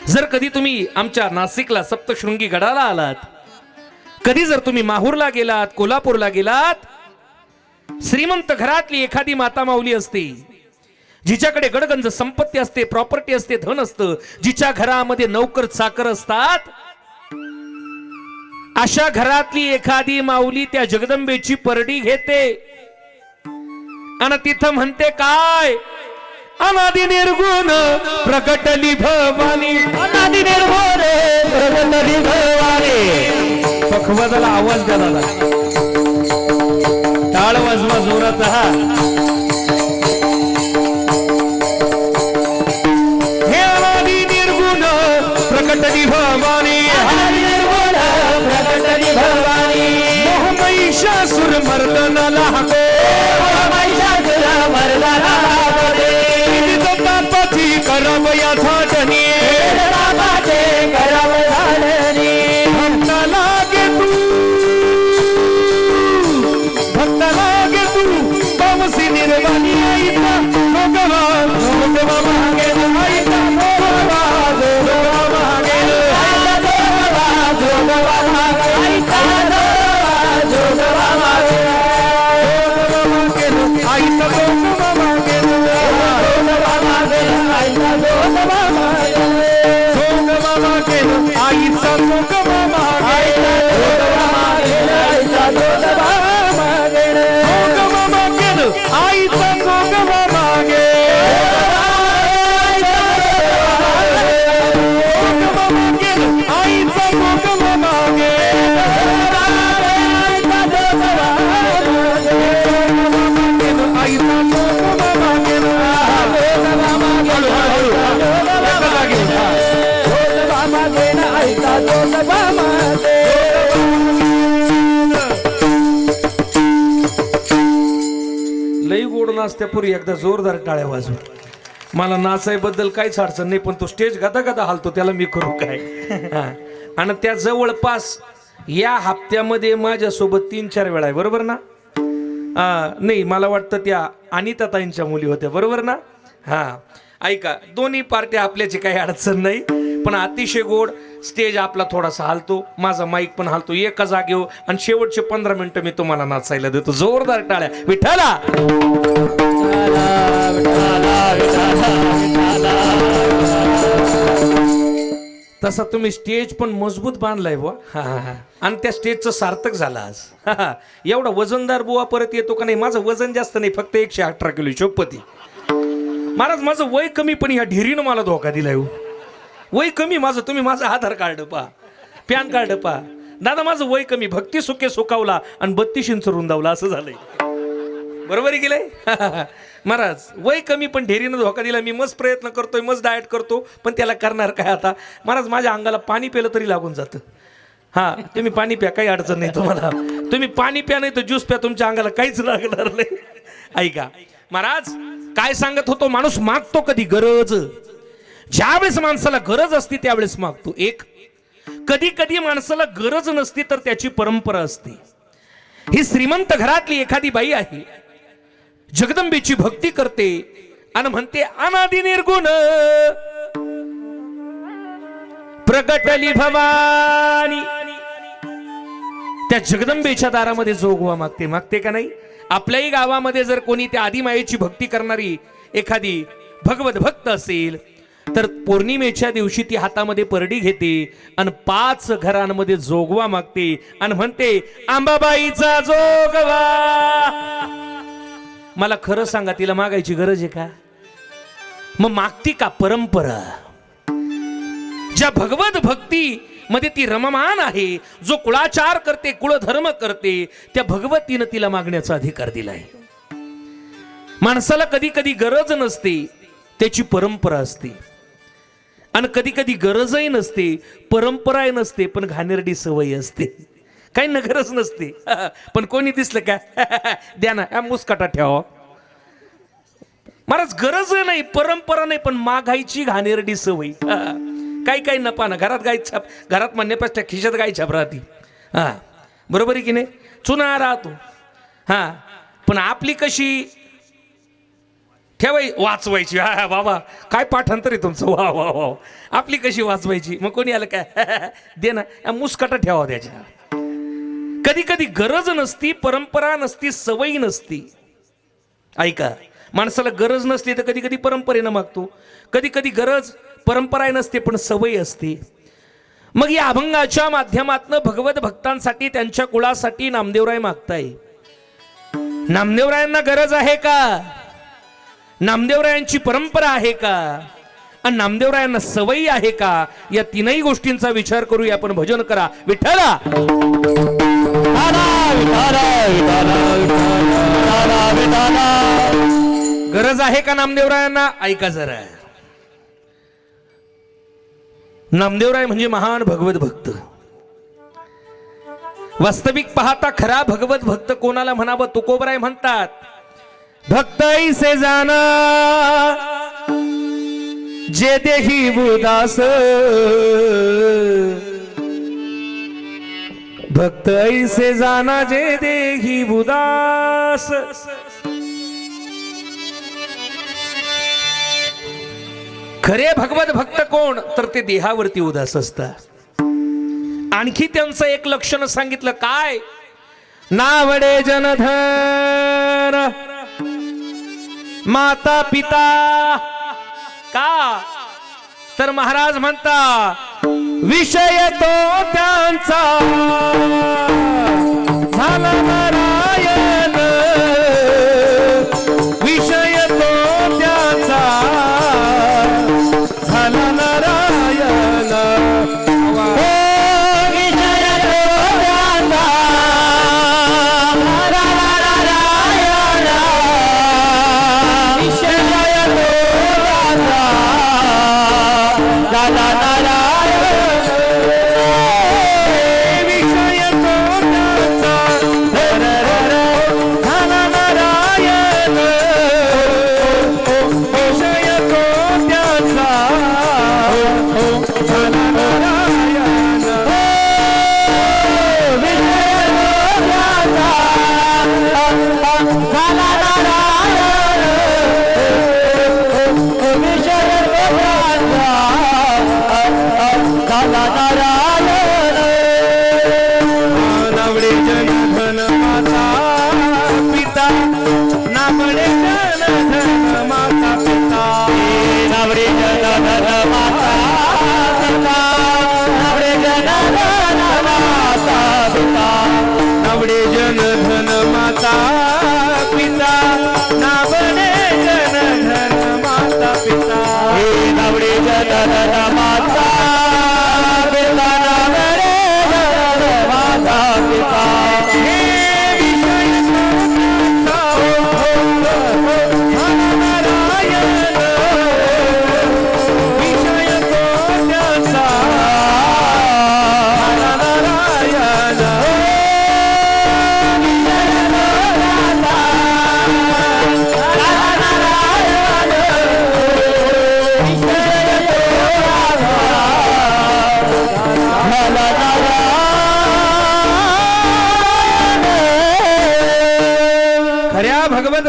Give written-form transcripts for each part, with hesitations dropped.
जर कधी तुम्ही आमच्या नाशिकला सप्तशृंगी गडाला आलात, कधी जर तुम्ही माहूरला गेलात, कोल्हापूरला गेलात, श्रीमंत घरातली एखादी माता माऊली असते, जिच्याकडे गडगंज संपत्ती असते, प्रॉपर्टी असते, धन असतं, जिच्या घरामध्ये नौकर चाकर असतात, अशा घरातली एखादी माऊली त्या जगदंबेची परडी घेते आणि तिथं म्हणते काय, अनादि निर्गुण प्रकटली भवानी, अनादि निर्गुण प्रकटली भवानी. पखवाजाला आवाज द्या दादा, टाळ वाजवा जोराचा. हा हे अनादि निर्गुण प्रकटली भवानी, प्रकटली भवानी. मोह महिषासुर मर्दनाला हाको, महिषासुर मर्दनाला करब या झाडणी, करब झाडणी. भक्त लागे तू, भक्त लागे तू, बामसी निर्वाणी आईता भगवा, भगवा मागे आईता भगवा, भगवा मागे भगवा मागे आईता भगवा मागे आईता भगवा मागे लई गोड नाचत्या पुरी. एकदा जोरदार टाळ्या वाजव. मला नाचायबद्दल काहीच अडचण नाही, पण तो स्टेज गदा गदा हालतो त्याला मी करू काय. आणि त्या जवळपास या हप्त्यामध्ये माझ्यासोबत 3-4 वेळा आहे, बरोबर ना? नाही, मला वाटतं त्या अनिताताईंच्या मुली होत्या, बरोबर ना? हा, ऐका, दोन्ही पार्ट्या आपल्याची काही अडचण नाही, पण अतिशय गोड. स्टेज आपला थोडासा हालतो, माझा माईक पण हालतो एका जागेवर, आणि शेवटचे 15 मिनिटं मी तुम्हाला नाचायला देतो. जोरदार टाळ्या. विठ्ठला तसा तुम्ही स्टेज पण मजबूत बांधलाय बुवा, आणि त्या स्टेजचं सार्थक झालं आज. एवढा वजनदार बुवा परत येतो का नाही? माझं वजन जास्त नाही, फक्त 118 किलो शोपती. महाराज, माझं वय कमी, पण ह्या ढिरीनं मला धोका दिलाय. वय कमी माझं, तुम्ही माझं आधार कार्ड पहा, पॅन कार्ड पहा. दादा, माझं वय कमी, भक्ती सुखे सुखावला आणि 32 इंच रुंदावला, असं झालंय. बरोबर गेलंय. महाराज, वय कमी पण ढेरीनं धोका दिला. मी मस्त प्रयत्न करतोय, मस्त डाएट करतो, पण त्याला करणार काय आता? महाराज, माझ्या अंगाला पाणी प्यालं तरी लागून जातं. हा, तुम्ही पाणी प्या, काही अडचण नाही तुम्हाला. तुम्ही पाणी प्या, नाही तर ज्यूस प्या, तुमच्या अंगाला काहीच लागणार नाही. ऐका महाराज, काय सांगत होतो, माणूस मागतो कधी? गरज. ज्यावेळेस माणसाला गरज असते त्यावेळेस मागतो. एक, कधी कधी माणसाला गरज नसती तर त्याची परंपरा असते. ही श्रीमंत घरातली एखादी बाई आहे, जगदंबेची भक्ती करते आणि म्हणते अनादि निर्गुण प्रगटली भवानी. त्या जगदंबेच्या दारामध्ये जोगवा मागते. मागते का नाही? आपल्याही गावामध्ये जर कोणी त्या आदिमायेची भक्ती करणारी एखादी भगवत भक्त असेल तर पौर्णिमेच्या दिवशी ती हातामध्ये परडी घेते आणि 5 घरांमध्ये जोगवा मागते आणि म्हणते अंबाबाईचा जोगवा. मला खरं सांगा, तिला मागायची गरज आहे का? मग मागती का? परंपरा. ज्या भगवत भक्ती मध्ये ती रममान आहे, जो कुळाचार करते, कुळधर्म करते, त्या भगवतीनं तिला मागण्याचा अधिकार दिलाय. माणसाला कधी कधी गरज नसते, त्याची परंपरा असते. आणि कधी कधी गरजही नसते, परंपराही नसते, पण घाणेरडी सवय असते. काही न गरज नसते, पण कोणी दिसलं का द्या ना, मुस्काटा ठेवा. महाराज, गरज नाही, परंपरा नाही, पण मागायची घाणेरडी सवय. काही नपा ना. घरात गाय छाप, घरात म्हणण्यापेक्षा खिशात गाय छाप राहते. हा, बरोबर आहे की नाही? चुना राहतो. हा, पण आपली कशी ठेवाय वाचवायची. हा बाबा काय पाठांतर आहे तुमचं, वा वा वा. आपली कशी वाचवायची, मग कोणी आलं काय दे ना, मुस्कटा ठेवा त्याच्या. कधी कधी गरज नसती, परंपरा नसती, सवयी नसती. ऐका, माणसाला गरज नसली तर कधी कधी परंपरेनं मागतो, कधी कधी गरज परंपरा नसते पण सवय असते. मग या अभंगाच्या माध्यमातून भगवत भक्तांसाठी, त्यांच्या कुळासाठी नामदेवराय मागताय. नामदेवरायांना गरज आहे का, नामदेवरायांची परंपरा आहे का, आणि नामदेवरायांना सवयी आहे का, या तीनही गोष्टींचा विचार करूया. आपण भजन करा विठ्ठला. गरज आहे का नामदेवरायांना, ऐका जरा. नामदेवराय म्हणजे महान भगवत भक्त. वास्तविक पाहता खरा भगवत भक्त कोणाला म्हणावं, तुकोबराय म्हणतात, भक्त ऐसे जाना जे देही बुदास, भक्त ऐसे जाना जे देही बुदास. खरे भगवत भक्त कोण, तर ते देहावरती उदास असतात. आणखी त्यांचं एक लक्षण सांगितलं, काय, नावडे जनधन माता पिता. का, तर महाराज म्हणता, विषय तो त्यांचा झाला नारायण, विषय तो त्यांचा झाला नारायण.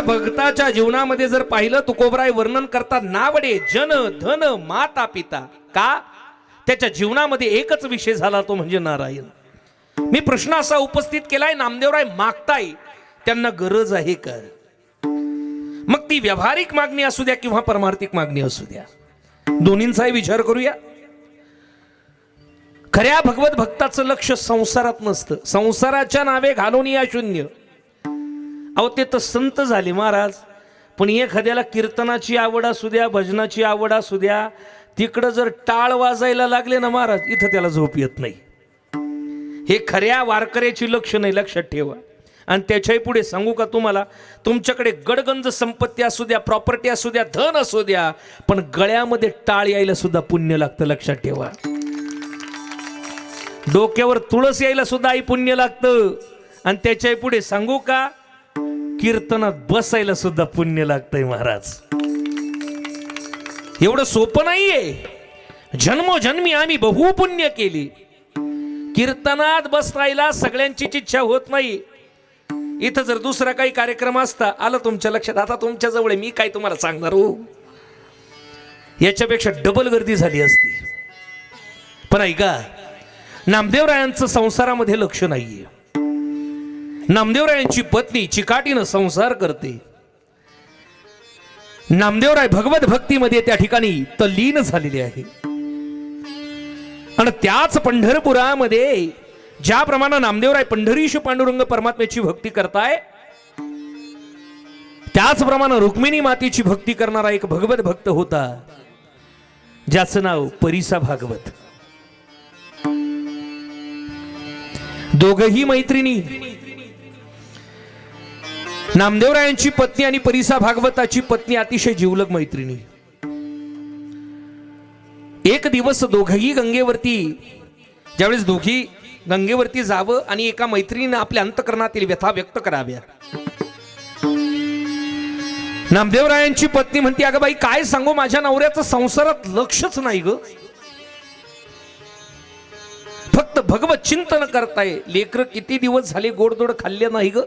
भक्ताच्या जीवनामध्ये जर पाहिलं, तुकोबराय वर्णन करतात, नावडे जन धन माता पिता. का, त्याच्या जीवनामध्ये एकच विषय झाला, तो म्हणजे नारायण. मी प्रश्न असा उपस्थित केलाय, नामदेवराय मागताय, त्यांना गरज आहे का, मग ती व्यावहारिक मागणी असू द्या किंवा परमार्थिक मागणी असू द्या, दोन्हींचाही विचार करूया. खऱ्या भगवत भक्ताचं लक्ष संसारात नसतं, संसाराच्या नावे घालून या शून्य. अहो ते तर संत झाले महाराज, पण एखाद्याला कीर्तनाची आवड असू द्या, भजनाची आवड असू द्या, तिकडं जर टाळ वाजायला लागले ना महाराज, इथं त्याला झोप येत नाही. हे खऱ्या वारकऱ्याची लक्ष नाही, लक्षात ठेवा. आणि त्याच्याही पुढे सांगू का तुम्हाला, तुमच्याकडे गडगंज संपत्ती असू द्या, प्रॉपर्टी असू द्या, धन असू द्या, पण गळ्यामध्ये टाळ यायला सुद्धा पुण्य लागतं, लक्षात ठेवा. डोक्यावर तुळस यायला सुद्धा आई पुण्य लागतं. आणि त्याच्याही पुढे सांगू का, कीर्तनात बसायला सुद्धा पुण्य लागतंय महाराज. एवढं सोपं नाहीये. जन्मोजन्मी आम्ही बहु पुण्य केली. कीर्तनात बसायला सगळ्यांचीच इच्छा होत नाही. इथं जर दुसरा काही कार्यक्रम असता आलं तुमच्या लक्षात, आता तुमच्या जवळ आहे, मी काय तुम्हाला सांगणार हो, याच्यापेक्षा डबल गर्दी झाली असती. पण ऐका, नामदेवरायांचं संसारामध्ये लक्ष नाहीये. नामदेवरायांची पत्नी चिकाटीनं संसार करते. नामदेवराय भगवत भक्तीमध्ये त्या ठिकाणी तल्लीन झालेले आहे. आणि त्याच पंढरपुरामध्ये ज्याप्रमाणे नामदेवराय पंढरीश पांडुरंग परमात्म्याची भक्ती करताय, त्याचप्रमाणे रुक्मिणी मातेची भक्ती करणारा एक भगवत भक्त होता, ज्याचं नाव परिसा भागवत. दोघही मैत्रिणी, नामदेवरायांची पत्नी आणि परिसा भागवताची पत्नी अतिशय जिवलग मैत्रिणी. एक दिवस दोघही गंगेवरती, ज्यावेळेस दोघी गंगेवरती जावं आणि एका मैत्रिणीनं आपल्या अंतकरणातील व्यथा व्यक्त कराव्या, नामदेवरायांची पत्नी म्हणते, अगं बाई काय सांगू, माझ्या नवऱ्याचं संसारात लक्षच नाही ग, फक्त भगवत चिंतन करताय, लेकर किती दिवस झाले गोडधोड खाल्ले नाही ग,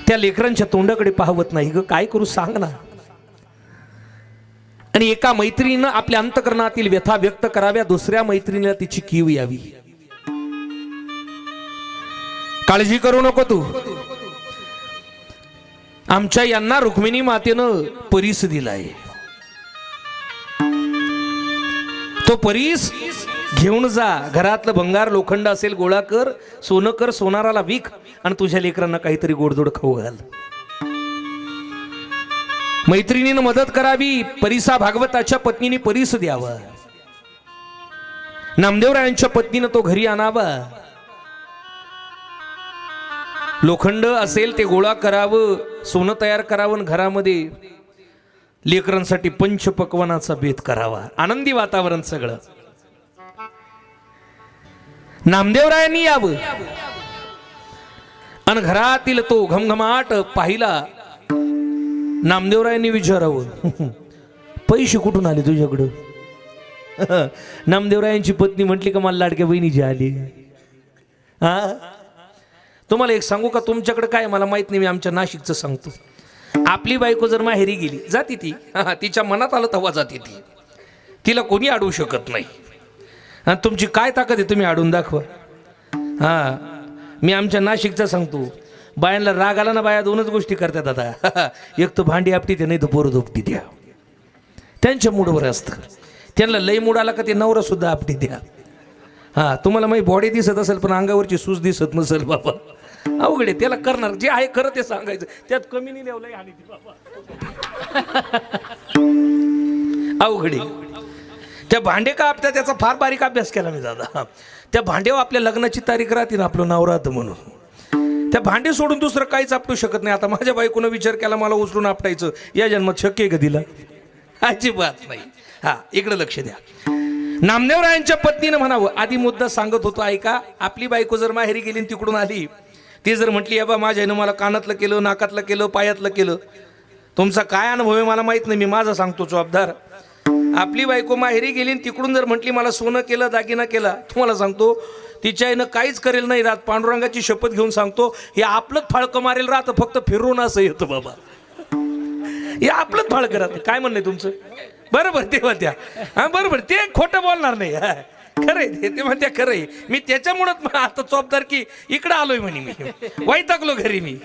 त्या लेकरांच्या तोंडाकडे पाहवत नाही ग, काय करू सांग ना. आणि एका मैत्रिणीनं आपल्या अंतकरणातील व्यथा व्यक्त कराव्या, दुसऱ्या मैत्रिणीला तिची कीव यावी. काळजी करू नको तू, आमच्या यांना रुक्मिणी मातेनं परीस दिलाय, तो परीस घेऊन जा, घरातलं भंगार लोखंड असेल गोळा कर, सोनं कर, सोनाराला विक आणि तुझ्या लेकरांना काहीतरी गोडधोड खाऊ घाल. मैत्रिणीनं मदत करावी, परिसा भागवताच्या पत्नीने परीस द्यावा, नामदेवरायांच्या पत्नीनं तो घरी आणावा, लोखंड असेल ते गोळा करावं, सोनं तयार करावं, घरामध्ये लेकरांसाठी पंचपक्वानाचा बेत करावा, आनंदी वातावरण सगळं. नामदेवरायांनी यावं आणि घरातील तो घमघमाट पाहिला. नामदेवरायांनी विचारावं, पैसे कुठून आले तुझ्याकडं? नामदेवरायांची पत्नी म्हटली का मला लाडक्या बहिणीची आली. हा, तुम्हाला एक सांगू का, तुमच्याकडे काय मला माहित नाही, मी आमच्या नाशिकचं सांगतो. आपली बायको जर माहेरी गेली, जाती ती, तिच्या मनात आलं तेव्हा जाती ती, तिला कोणी अडवू शकत नाही. आणि तुमची काय ताकद आहे तुम्ही अडवून दाखवा. हा, मी आमच्या नाशिकचा सांगतो, बायांना राग आला ना, बाया दोनच गोष्टी करतात आता, एक तर भांडी आपटी ते, नाही तर पोरं धोपटी द्या, त्यांच्या मूडवर असतं. त्यांना लई मूड आला का ते नवरा सुद्धा आपटी द्या. हा, तुम्हाला माझी बॉडी दिसत असेल पण अंगावरची सूज दिसत नसेल बाबा, अवघड आहे. त्याला करणार जे आहे खरं ते सांगायचं, त्यात कमी नाही लिवलंय आणि बाबा अवघड आहे. त्या भांडे का आपल्या त्याचा फार बारीक अभ्यास केला मी दादा. त्या भांड्यावर आपल्या लग्नाची तारीख राहते ना, आपलं नाव राहतं म्हणून, त्या भांडे सोडून दुसरं काहीच आपटू शकत नाही. आता माझ्या बायकोनं विचार केला मला उचलून आपटायचं, या जन्मात शक्य आहे का तिला? अजिबात नाही. हा, इकडे लक्ष द्या. नामदेवरायांच्या पत्नीनं म्हणावं, आधी मुद्दा सांगत होतो ऐका, आपली बायको जर माहेरी गेली तिकडून आली, ती जर म्हटली बा माझ्यानं मला कानातलं केलं, नाकातलं केलं, पायातलं केलं, तुमचा काय अनुभव आहे मला माहित नाही, मी माझा सांगतो जबाबदार. आपली बायको माहेरी गेली तिकडून जर म्हटली मला सोनं केलं, दागिना केला, तुम्हाला सांगतो तिच्या आईनं काहीच करेल नाही राहत. पांडुरंगाची शपथ घेऊन सांगतो, हे आपलंच फाळकं मारेल राहतं, फक्त फिरून असं येतं बाबा, हे आपलंच फाळकं राहतं. काय म्हणणं तुमचं? बरोबर तेव्हा त्या, हा बरोबर, ते खोटं बोलणार नाही, खरंय ते म्हणत्या खरंय. मी त्याच्यामुळेच आता चोपदार की इकडं आलोय म्हणे, मी वैतागलो घरी मी.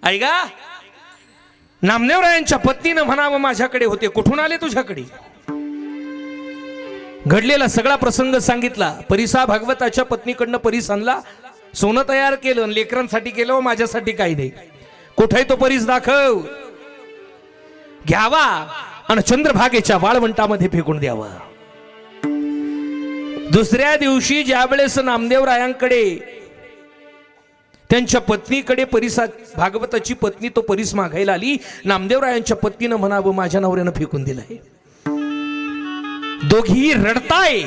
ऐका, नामदेवरायांच्या पत्नीनं म्हणावं माझ्याकडे होते, कुठून आले तुझ्याकडे? घडलेला सगळा प्रसंग सांगितला. परिसा भागवताच्या पत्नीकडनं परीस आणला, सोनं तयार केलं, लेकरांसाठी केलं, माझ्यासाठी काही नाही. कुठे तो परीस दाखव, घ्यावा आणि चंद्रभागेच्या वाळवंटामध्ये फेकून द्यावा. दुसऱ्या दिवशी ज्या वेळेस नामदेवरायांकडे त्यांच्या पत्नीकडे परिसा भागवताची पत्नी तो परीस मागायला आली, नामदेवरायांच्या पत्नीनं म्हणावं माझ्या नवऱ्यानं फेकून दिलाय. दोघी रडताय,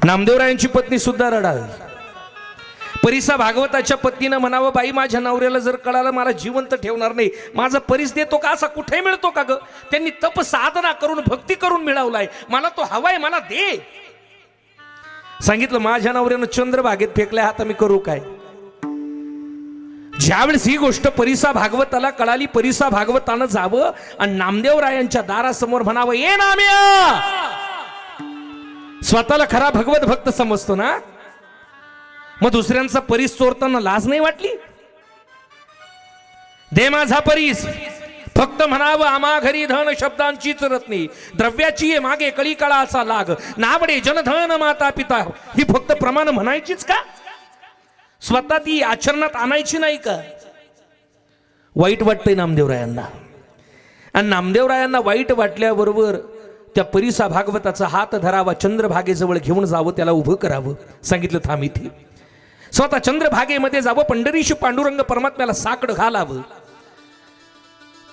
नामदेवरायांची पत्नी सुद्धा रडावी. परिसा भागवताच्या पत्नीनं म्हणावं बाई माझ्या नवऱ्याला जर कळालं मला जिवंत ठेवणार नाही, माझा परीस देतो का? असा कुठे मिळतो का ग? त्यांनी तप साधना करून भक्ती करून मिळवलाय, मला तो हवाय, मला दे. सांगितलं माझ्या नवऱ्यानं चंद्रभागेत फेकलाय, आता मी करू काय? ज्यावेळेस ही गोष्ट परिसा भागवताला कळाली, परिसा भागवतानं जावं आणि नामदेवरायांच्या दारासमोर म्हणावं, ये नाम्या. स्वतःला खरा भगवत भक्त समजतो ना, मग दुसऱ्यांचा परीस चोरताना लाज नाही वाटली? दे माझा परीस. फक्त म्हणावं, आम्हा घरी धन शब्दांचीच रत्नी, द्रव्याची ये मागे कळी काळाचा लाग, नावडे जनधन माता पिता, ही फक्त प्रमाण म्हणायचीच का? स्वतः ती आचरणात आणायची नाही का? वाईट वाटतंय नामदेवरायांना. आणि नामदेवरायांना वाईट वाटल्याबरोबर त्या परिसा भागवताचा हात धरावा, चंद्रभागेजवळ घेऊन जावं, त्याला उभं करावं. सांगितलं थांब इथे. स्वतः चंद्रभागेमध्ये जावं, पंढरीशी पांडुरंग परमात्म्याला साकडं घालावं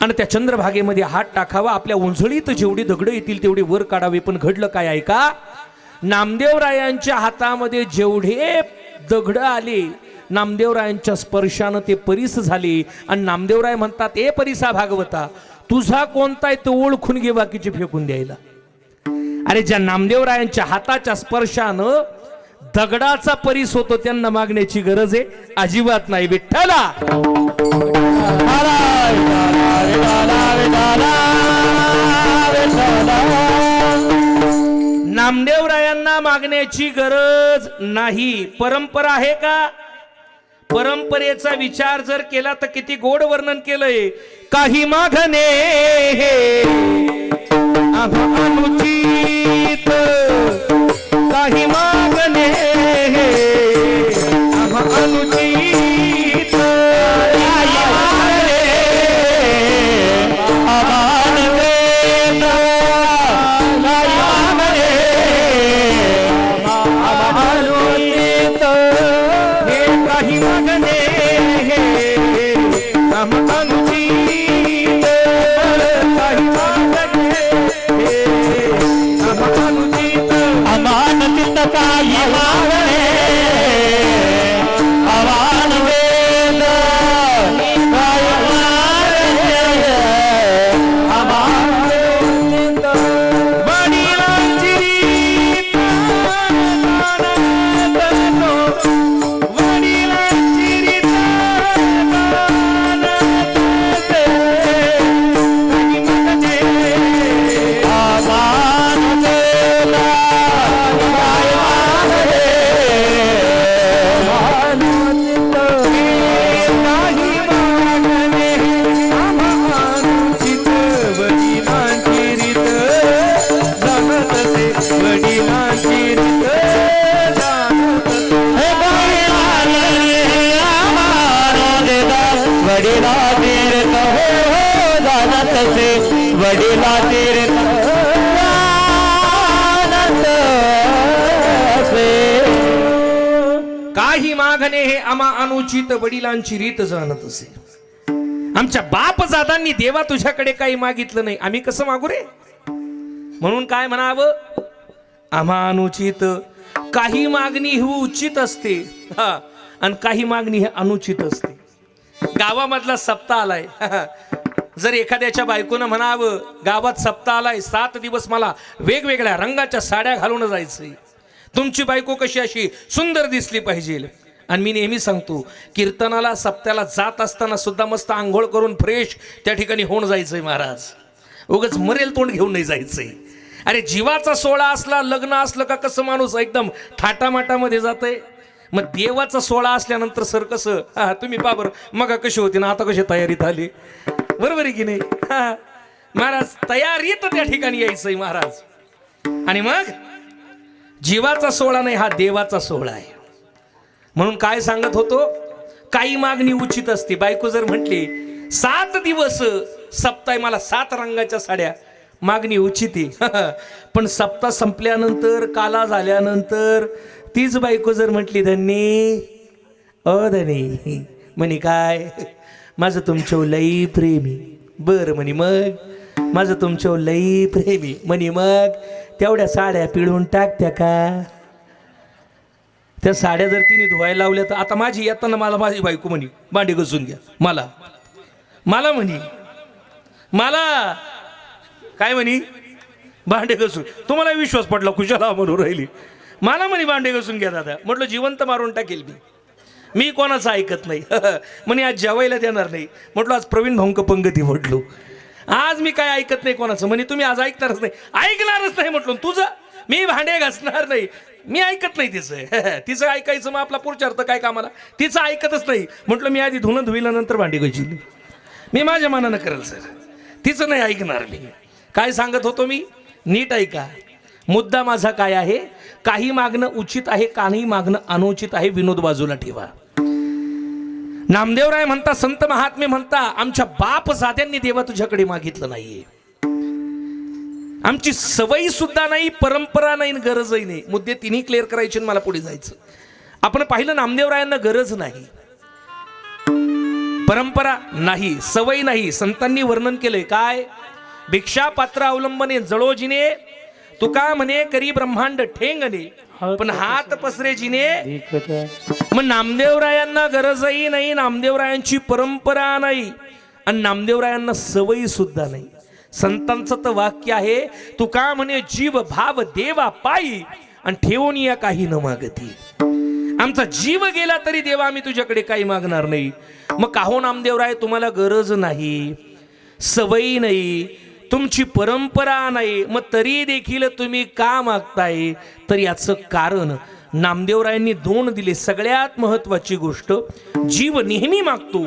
आणि त्या चंद्रभागेमध्ये हात टाकावा. आपल्या उंजळीत जेवढी दगडं येतील तेवढी वर काढावे. पण घडलं काय ऐका, नामदेवरायांच्या हातामध्ये जेवढे दगड आले, नामदेवरायांच्या स्पर्शानं ते परीस झाले. आणि नामदेवराय म्हणतात, ए परिसा भागवता, तुझा कोणता आहे तो ओळखून घे, बाकीचे फेकून द्यायला. अरे ज्या नामदेवरायांच्या हाताच्या स्पर्शानं दगडाचा परीस होतो त्यांना मागण्याची गरज आहे अजिबात नाही. विठ्ठला नामदेवरायांना मागण्याची गरज नाही. परंपरा आहे का? परंपरेचा विचार जर केला तर किती गोड वर्णन केलंय. काही मागणे अनुचित, काही मागणे अनुचित, काही मागणे हे आम्हा अनुचित, वडिलांची रीत जाणत असे. आमच्या बापजादांनी देवा तुझ्याकडे काही मागितलं नाही, आम्ही कसं मागू रे? म्हणून काय म्हणावं, आम्हा अनुचित. काही मागणी ही उचित असते आणि काही मागणी ही अनुचित असते. गावामधला सप्ताह आलाय, जर एखाद्याच्या बायकोनं म्हणावं, गावात सप्ताह आलाय, 7 दिवस मला वेगवेगळ्या रंगाच्या साड्या घालून जायचंय, तुमची बायको कशी अशी सुंदर दिसली पाहिजे. आणि मी नेहमी सांगतो, कीर्तनाला सप्त्याला जात असताना सुद्धा मस्त आंघोळ करून फ्रेश त्या ठिकाणी होऊन जायचंय महाराज. उगाच मरेल तोंड घेऊन नाही जायचंय. अरे जीवाचा सोहळा असला, लग्न असलं का कसं माणूस एकदम थाटामाटामध्ये जातंय. मग देवाचा सोहळा असल्यानंतर सर कसं, तुम्ही पहा बरं, मग कशी होती ना, आता कशी तयारीत आली, बरोबर आहे की नाही? महाराज तयारीत त्या ठिकाणी यायचंय महाराज. आणि मग जीवाचा सोहळा नाही, हा देवाचा सोहळा आहे. म्हणून काय सांगत होतो, काही मागणी उचित असते. बायको जर म्हटली 7 दिवस सप्ताह मला 7 रंगाच्या साड्या, मागणी उचित आहे. पण सप्ताह संपल्यानंतर, काला झाल्यानंतर तीच बायको जर म्हटली, धनी ओ धनी, म्हणे काय, माझं तुमच्यावर लई प्रेमी. बरं म्हणे, मग माझं तुमच्यावर लई प्रेमी म्हणे, मग तेवढ्या साड्या पिळून टाकत्या का? त्या साड्या जर तिने धुवायला लावल्या तर आता माझी येताना मला माझी बायको म्हणे, भांडी घासून घ्या. मला म्हणे, मला काय म्हणे, भांडे घासून. तुम्हाला विश्वास पडला, कुशाला म्हणून राहिली. मला म्हणे भांडे घासून घ्या दादा. म्हटलं जिवंत मारून टाकेल मी कोणाचं ऐकत नाही. म्हणे आज जेवायला देणार नाही. म्हटलं आज प्रवीण भाऊंक पंगती. म्हटलो आज मी काय ऐकत नाही कोणाचं. म्हणे तुम्ही आज ऐकणारच नाही. ऐकणारच नाही म्हटलं. तुझं मी भांडे घासणार नाही. मी ऐकत नाही तिचं. तिचं ऐकायचं मग आपला पुढच्या अर्थ काय कामाला. तिचं ऐकतच नाही. म्हटलं मी आधी धुणं धुईला नंतर भांडी घाशी. मी माझ्या मनानं करेल सर. तिचं नाही ऐकणार मी. काय सांगत होतो मी. नीट ऐका. मुद्दा माझा काय आहे. काही मागणं उचित आहे, काही मागणं अनुचित आहे. विनोद बाजूला ठेवा. नामदेवराय म्हणता, संत महात्मे म्हणता, आमच्या बाप जात्यांनी देवा तुझ्याकडे मागितलं नाहीये. आमची सवयी सुद्धा नाही, परंपरा नाही, गरजही नाही. मुद्दे तिन्ही क्लिअर करायचे. मला पुढे जायचं. आपण पाहिलं नामदेवरायांना गरज नाही, परंपरा नाही, सवय नाही. संतांनी वर्णन केलंय काय. भिक्षा पात्र अवलंबने जळोजिने, तुका म्हणे करी ब्रह्मांड ठेंगणे, पण हात पसरे जिने. मग नामदेवरायांना गरजही नाही, नामदेवरायांची परंपरा नाही, आणि नामदेवरायांना सवयी सुद्धा नाही. संतांचं तर वाक्य आहे, तुका म्हणे जीव भाव देवा पायी, आणि ठेवून या काही न मागती. आमचा जीव गेला तरी देवा आम्ही तुझ्याकडे काही मागणार नाही. मग काहो नामदेवराय तुम्हाला गरज नाही, सवयी नाही, तुमची परंपरा नाही, मग तरी देखील तुम्ही का मागताय. तर याचं कारण नामदेवरायांनी दोन दिले. सगळ्यात महत्वाची गोष्ट, जीव नेहमी मागतो.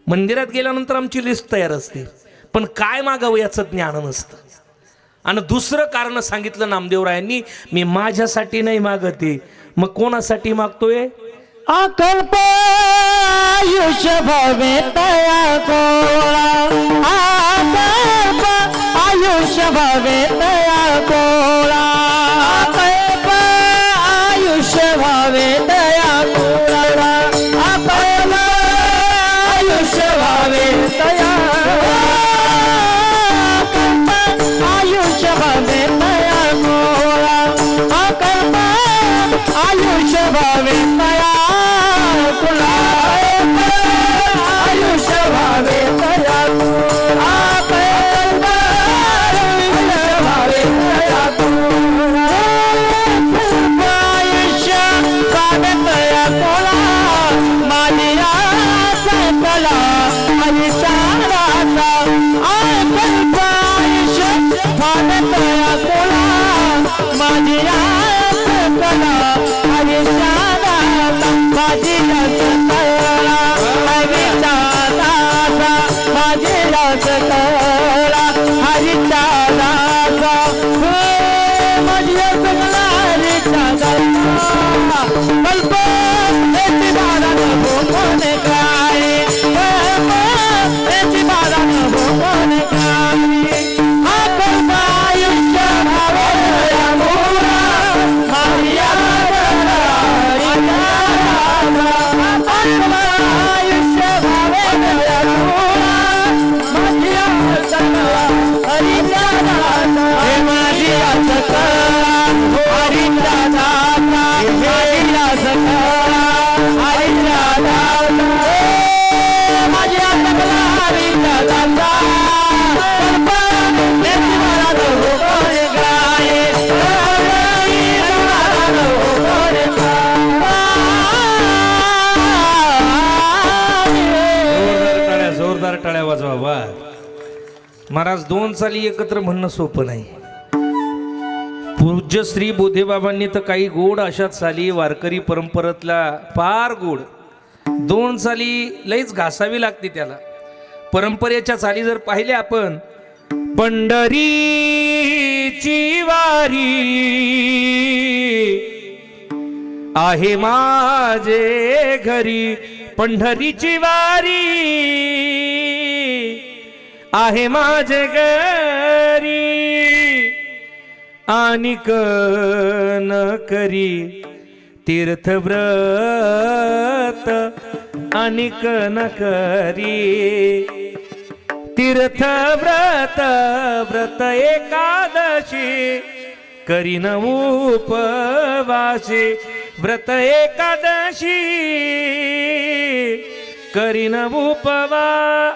मंदिरात गेल्यानंतर आमची लिस्ट तयार असते, पण काय मागावं याचं ज्ञान नसतं. आणि दुसरं कारण सांगितलं नामदेवरायांनी, मी माझ्यासाठी नाही मागते. मग कोणासाठी मागतोय. अकल्प आयुष्य भवे तया कोळा, अकल्प आयुष्य भवे तया कोळा, अकल्प आयुष्य भवे तया कोळा, अकल्प आयुष्य भवे तया आयुष्य भवे तया कोळा, अकल्प आयुष्य भवे तया तुला, आयुष्य भावे तया तुला, आयुष्य भावे तया तुला, आयुष्य भावे तया तुला, माझी आस कला हरिचाराचा, अकल्प आयुष्य भावे तया तुला, माझी आस कला हरिचाराचा, माझी आस कला हरिचाराचा, माझी आस कला हरिचाराचा, माझी आस कला हरिचाराचा, कल्प याची बारा भोगणे काय, कल्प याची बारा भोगणे काय, हा कल्प आयुष्य भावे तया तुला, माझी आस आयुष्य भावे तया तुला, माझी आस कला हरिचाराचा, माझी आस कला हरिचाराचा, माझी आस कला हरिचाराचा, माझी आस कला हरिचाराचा, कल्प याची बारा भोगणे काय, जोरदार टाळ्या वाजवा. वा महाराज, दोन चाली एकत्र म्हणणं सोपं नाही. पूज्य श्री बोधेबाबांनी तर काही गोड अशा चाली वारकरी परंपरेतला फार गोड. दोन चाली लईच घासावी लागते त्याला. परंपरेच्या चाली जर पाहिल्या आपण, पंढरीची वारी आहे माझे घरी, पंढरीची वारी आहे माझे घरी, आनिक न करी तीर्थव्रत, आनिक न करी तीर्थव्रत, व्रत एकादशी करीन उपवासी, व्रत एकादशी करीन उपवास.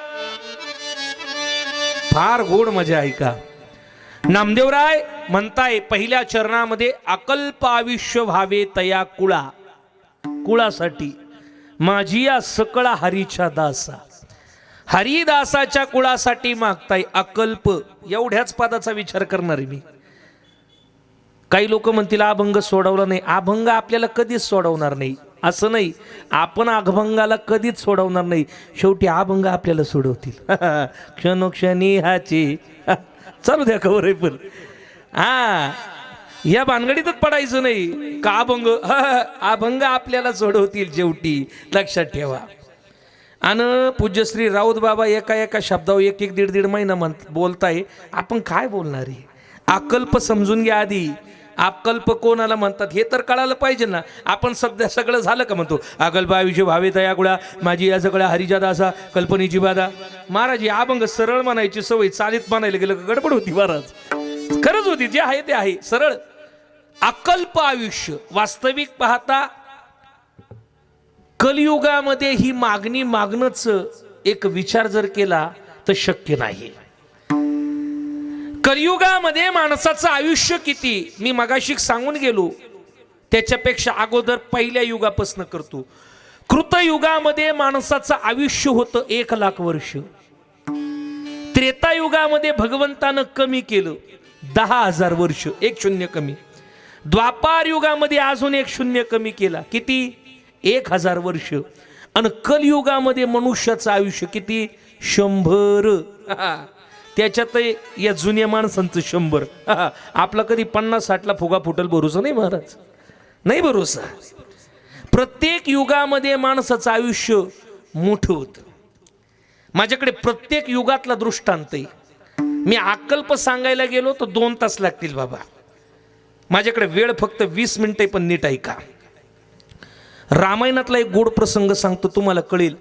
फार गोड मजा. ऐका नामदेवराय म्हणताय पहिल्या चरणामध्ये अकल्प आयुष्य व्हावे तया कुळासाठी माझी या सकळा हरीच्या दासा. हरिदासाच्या कुळासाठी मागताय अकल्प. एवढ्याच पदाचा विचार करणार आहे मी. काही लोक म्हणतील अभंग सोडवला नाही. अभंग आपल्याला कधीच सोडवणार नाही असं नाही. आपण अभंगाला कधीच सोडवणार नाही. शेवटी अभंग आपल्याला सोडवतील. क्षणोक्षणी हाची चालू द्या खबर आहे. पण या भानगडीतच पडायचं नाही का अभंग. अभंग आपल्याला सोडवतील शेवटी, लक्षात ठेवा. आणि पूज्यश्री राऊत बाबा एका शब्दावर एक दीड महिना बोलताय. आपण काय बोलणार आहे? अकल्प समजून घ्या आधी. अकल्प कोणाला म्हणतात हे तर कळायला पाहिजे ना. आपण सध्या सगळं झालं का म्हणतो अकल्प आयुष्य व्हावे तया कुळा माझी या सगळ्या हरिच्या दासा कल्पनेची बाधा. महाराज अभंग सरळ म्हणायची सवय चालीत म्हणायला गेलं गडबड होती महाराज. खरंच होती. जे आहे ते आहे सरळ. अकल्प आयुष्य वास्तविक पाहता कलियुगामध्ये ही मागणंच एक विचार जर केला तर शक्य नाही. कलियुगामध्ये माणसाचं आयुष्य किती मी मगाशी सांगून गेलो. त्याच्यापेक्षा अगोदर पहिल्या युगापासून करतो. कृतयुगामध्ये माणसाचं आयुष्य होतं 1,00,000 वर्ष. त्रेतायुगामध्ये भगवंतानं कमी केलं 10,000 वर्ष, 1 शून्य कमी. द्वापार युगामध्ये अजून 1 शून्य कमी केला. किती? 1,000 वर्ष. आणि कलियुगामध्ये मनुष्याचं आयुष्य किती? 100. त्याच्यात या जुन्या माणसांचं 100. आपला कधी 50-60ला फुगा फुटल भरोसा नाही महाराज. नाही भरोसा. प्रत्येक युगामध्ये माणसाचं आयुष्य मोठं होतं. माझ्याकडे प्रत्येक युगातला दृष्टांत आहे. मी अकल्प सांगायला गेलो तर 2 तास लागतील बाबा. माझ्याकडे वेळ फक्त 20 मिनिटे. पण नीट ऐका. रामायणातला एक गोड प्रसंग सांगतो तुम्हाला कळेल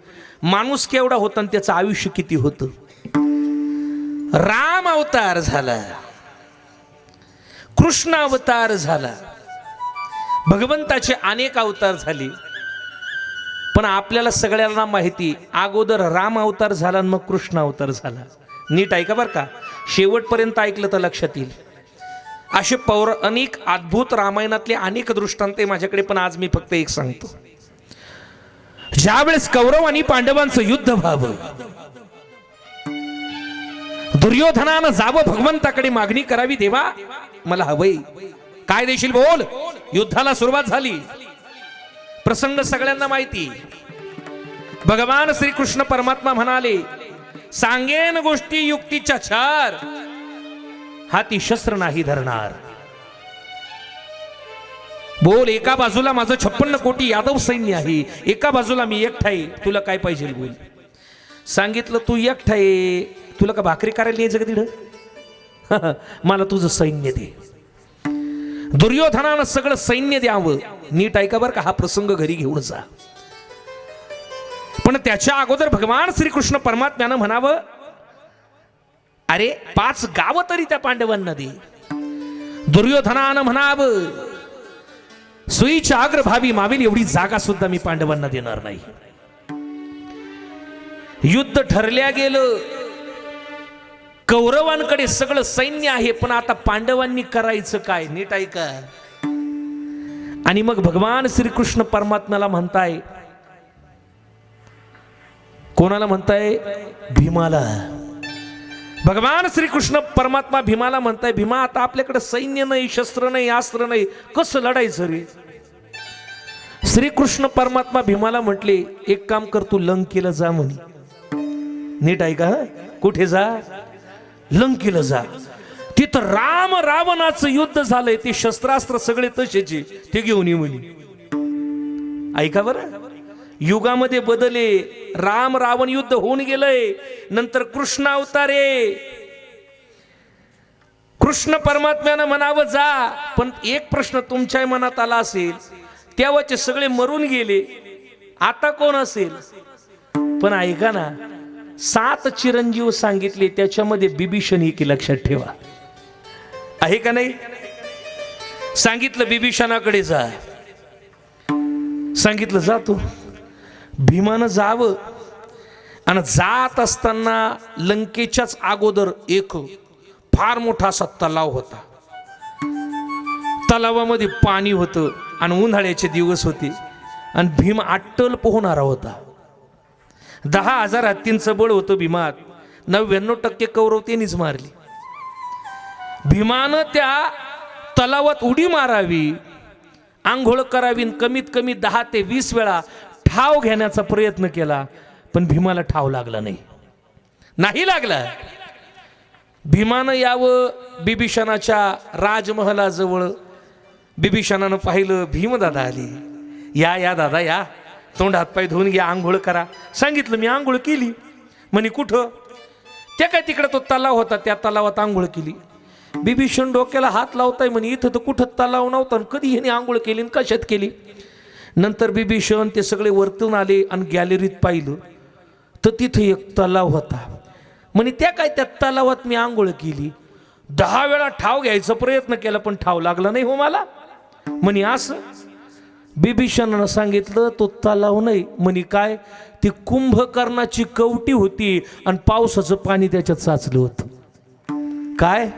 माणूस केवढा होता आणि त्याचं आयुष्य किती होतं. राम अवतार झाला, कृष्ण अवतार झाला, भगवंताचे अनेक अवतार झाले. पण आपल्याला सगळ्यांना माहिती अगोदर राम अवतार झाला आणि मग कृष्ण अवतार झाला. नीट ऐका बरं का. शेवटपर्यंत ऐकलं तर लक्षात येईल. असे पौराणिक अद्भुत रामायणातले अनेक दृष्टांत माझ्याकडे. पण आज मी फक्त एक सांगतो. ज्यावेळेस कौरव आणि पांडवांचं युद्ध व्हावं, दुर्योधनानं जावं भगवंताकडे मागणी करावी देवा मला हवंय. काय देशील बोल. युद्धाला सुरुवात झाली. प्रसंग सगळ्यांना माहिती. भगवान श्रीकृष्ण परमात्मा म्हणाले सांगेन गोष्टी युक्तीच्या 4 हाती शस्त्र नाही धरणार. बोल. एका बाजूला माझं 56 कोटी यादव सैन्य आहे, एका बाजूला मी एकटा आहे. तुला काय पाहिजे बोल. सांगितलं तू एकटा आहे. तुला का भाकरी करायला यायचं का तिथं? मला तुझं सैन्य दे. दुर्योधनानं सगळं सैन्य द्यावं. नीट ऐका बरं का. हा प्रसंग घरी घेऊन जा. पण त्याच्या अगोदर भगवान श्रीकृष्ण परमात्म्यानं म्हणावं अरे 5 गावं तरी त्या पांडवांना दे. दुर्योधनानं म्हणावं सुईच्या अग्रभावी मावेल एवढी जागा सुद्धा मी पांडवांना देणार नाही. युद्ध ठरल्या गेलं. कौरवांकडे सगळं सैन्य आहे. पण आता पांडवांनी करायचं काय? नीट ऐका. आणि मग भगवान श्रीकृष्ण परमात्म्याला म्हणताय. कोणाला म्हणताय? भीमाला. भगवान श्रीकृष्ण परमात्मा भीमाला म्हणताय भीमा आता आपल्याकडे सैन्य नाही, शस्त्र नाही, अस्त्र नाही, कसं लढायचं रे? श्रीकृष्ण परमात्मा भीमाला म्हटले एक काम कर तू लंकेला जा म्हणे. नीट ऐका. कुठे जा? लंकेला जा. तिथं राम रावणाचं युद्ध झालंय. ते शस्त्रास्त्र सगळे तसेचे ते घेऊन ये म्हणे. ऐका बरं. युगामध्ये बदले. राम रावण युद्ध होऊन गेलंय. नंतर कृष्ण अवतारे. कृष्ण परमात्म्यानं म्हणावं जा. पण एक प्रश्न तुमच्या मनात आला असेल तेव्हाचे सगळे मरून गेले, आता कोण असेल? पण ऐका ना 7 चिरंजीव सांगितले त्याच्यामध्ये बिभीषण ही की लक्षात ठेवा. आहे का नाही? सांगितलं बिभीषणाकडे जा. सांगितलं जातो. भीमानं जावं. आणि जात असताना लंकेच्याच अगोदर एक फार मोठा असा तलाव होता. तलावामध्ये पाणी होतं आणि उन्हाळ्याचे दिवस होते आणि भीम अट्टल पोहणारा होता. 10,000 हत्तींचं बळ होतं भीमात. 99% कौरव त्यांनीच मारली. भीमानं त्या तलावात उडी मारावी, आंघोळ करावी, कमीत कमी 10 ते 20 वेळा ठाव घेण्याचा प्रयत्न केला, पण भीमाला ठाव लागला नाही लागला. भीमानं यावं बिभीषणाच्या राजमहलाजवळ. बिभीषणानं पाहिलं भीमदादा आली. या दादा या, तोंड हातपाय धुवून घ्या, आंघोळ करा. सांगितलं मी आंघोळ केली. म्हणे कुठं? त्या काय तिकडे तो तलाव होता, त्या तलावात आंघोळ केली. बिभीषण डोक्याला हात लावताय म्हणे इथं तर कुठं तलाव नव्हता, कधी ह्याने आंघोळ केली आणि कशात केली. नंतर बिभीषण ते सगळे वरतून आले आणि गॅलरीत पाहिलं तर तिथे एक तलाव होता. म्हणे त्या काय त्या तलावात मी आंघोळ केली. 10 वेळा ठाव घ्यायचा प्रयत्न केला पण ठाव लागला नाही हो मला. म्हणे असं? बिभीषणानं सांगितलं तो तलाव नाही म्हणे काय, ती कुंभकर्णाची कवटी होती आणि पावसाचं पाणी त्याच्यात साचलं होतं. काय?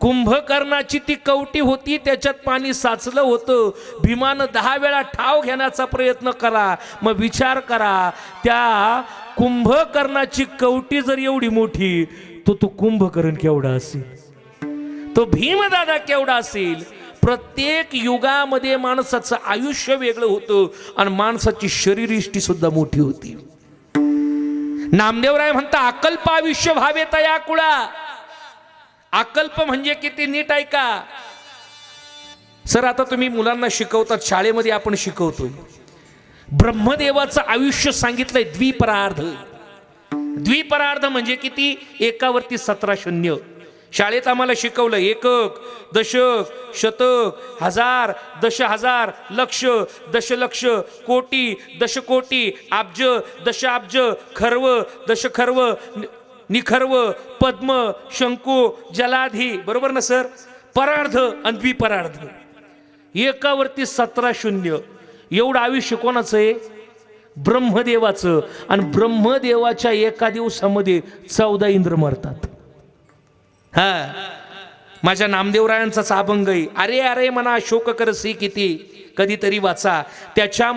कुंभकर्णाची ती कवटी होती, त्याच्यात पाणी साचलं होतं. भीमानं 10 वेळा ठाव घेण्याचा प्रयत्न करा. मग विचार करा, त्या कुंभकर्णाची कवटी जर एवढी मोठी तो कुंभकर्ण केवढा असेल, तो भीमदादा केवढा असेल. प्रत्येक युगामध्ये माणसाचं आयुष्य वेगळं होतं आणि माणसाची शरीरयष्टी सुद्धा मोठी होती. नामदेवराय म्हणता अकल्प आयुष्य व्हावे तया कुळा. अकल्प म्हणजे किती, नीट ऐका सर. आता तुम्ही मुलांना शिकवतात, शाळेमध्ये आपण शिकवतोय. ब्रह्मदेवाचं आयुष्य सांगितलंय द्विपरार्ध. द्विपरार्ध म्हणजे किती? एकावरती 17 शून्य. शाळेत आम्हाला शिकवलं एकक, दशक, शतक, हजार, दशहजार, लक्ष, दशलक्ष, कोटी, दशकोटी, अब्ज, दशाब्ज, खर्व, दशखर्व, निखर्व, पद्म, शंकू, जलाधी. बरोबर ना सर? परार्ध आणि द्विपरार्ध. एकावरती 17 शून्य. एवढं आयुष्य कोणाचं आहे? ब्रह्मदेवाचं. आणि ब्रह्मदेवाच्या एका दिवसामध्ये 14 इंद्र मरतात. हा, माझ्या नामदेवरायांचाच अभंग आहे. अरे अरे मना शोक करसी किती, कधीतरी वाचा. त्याच्या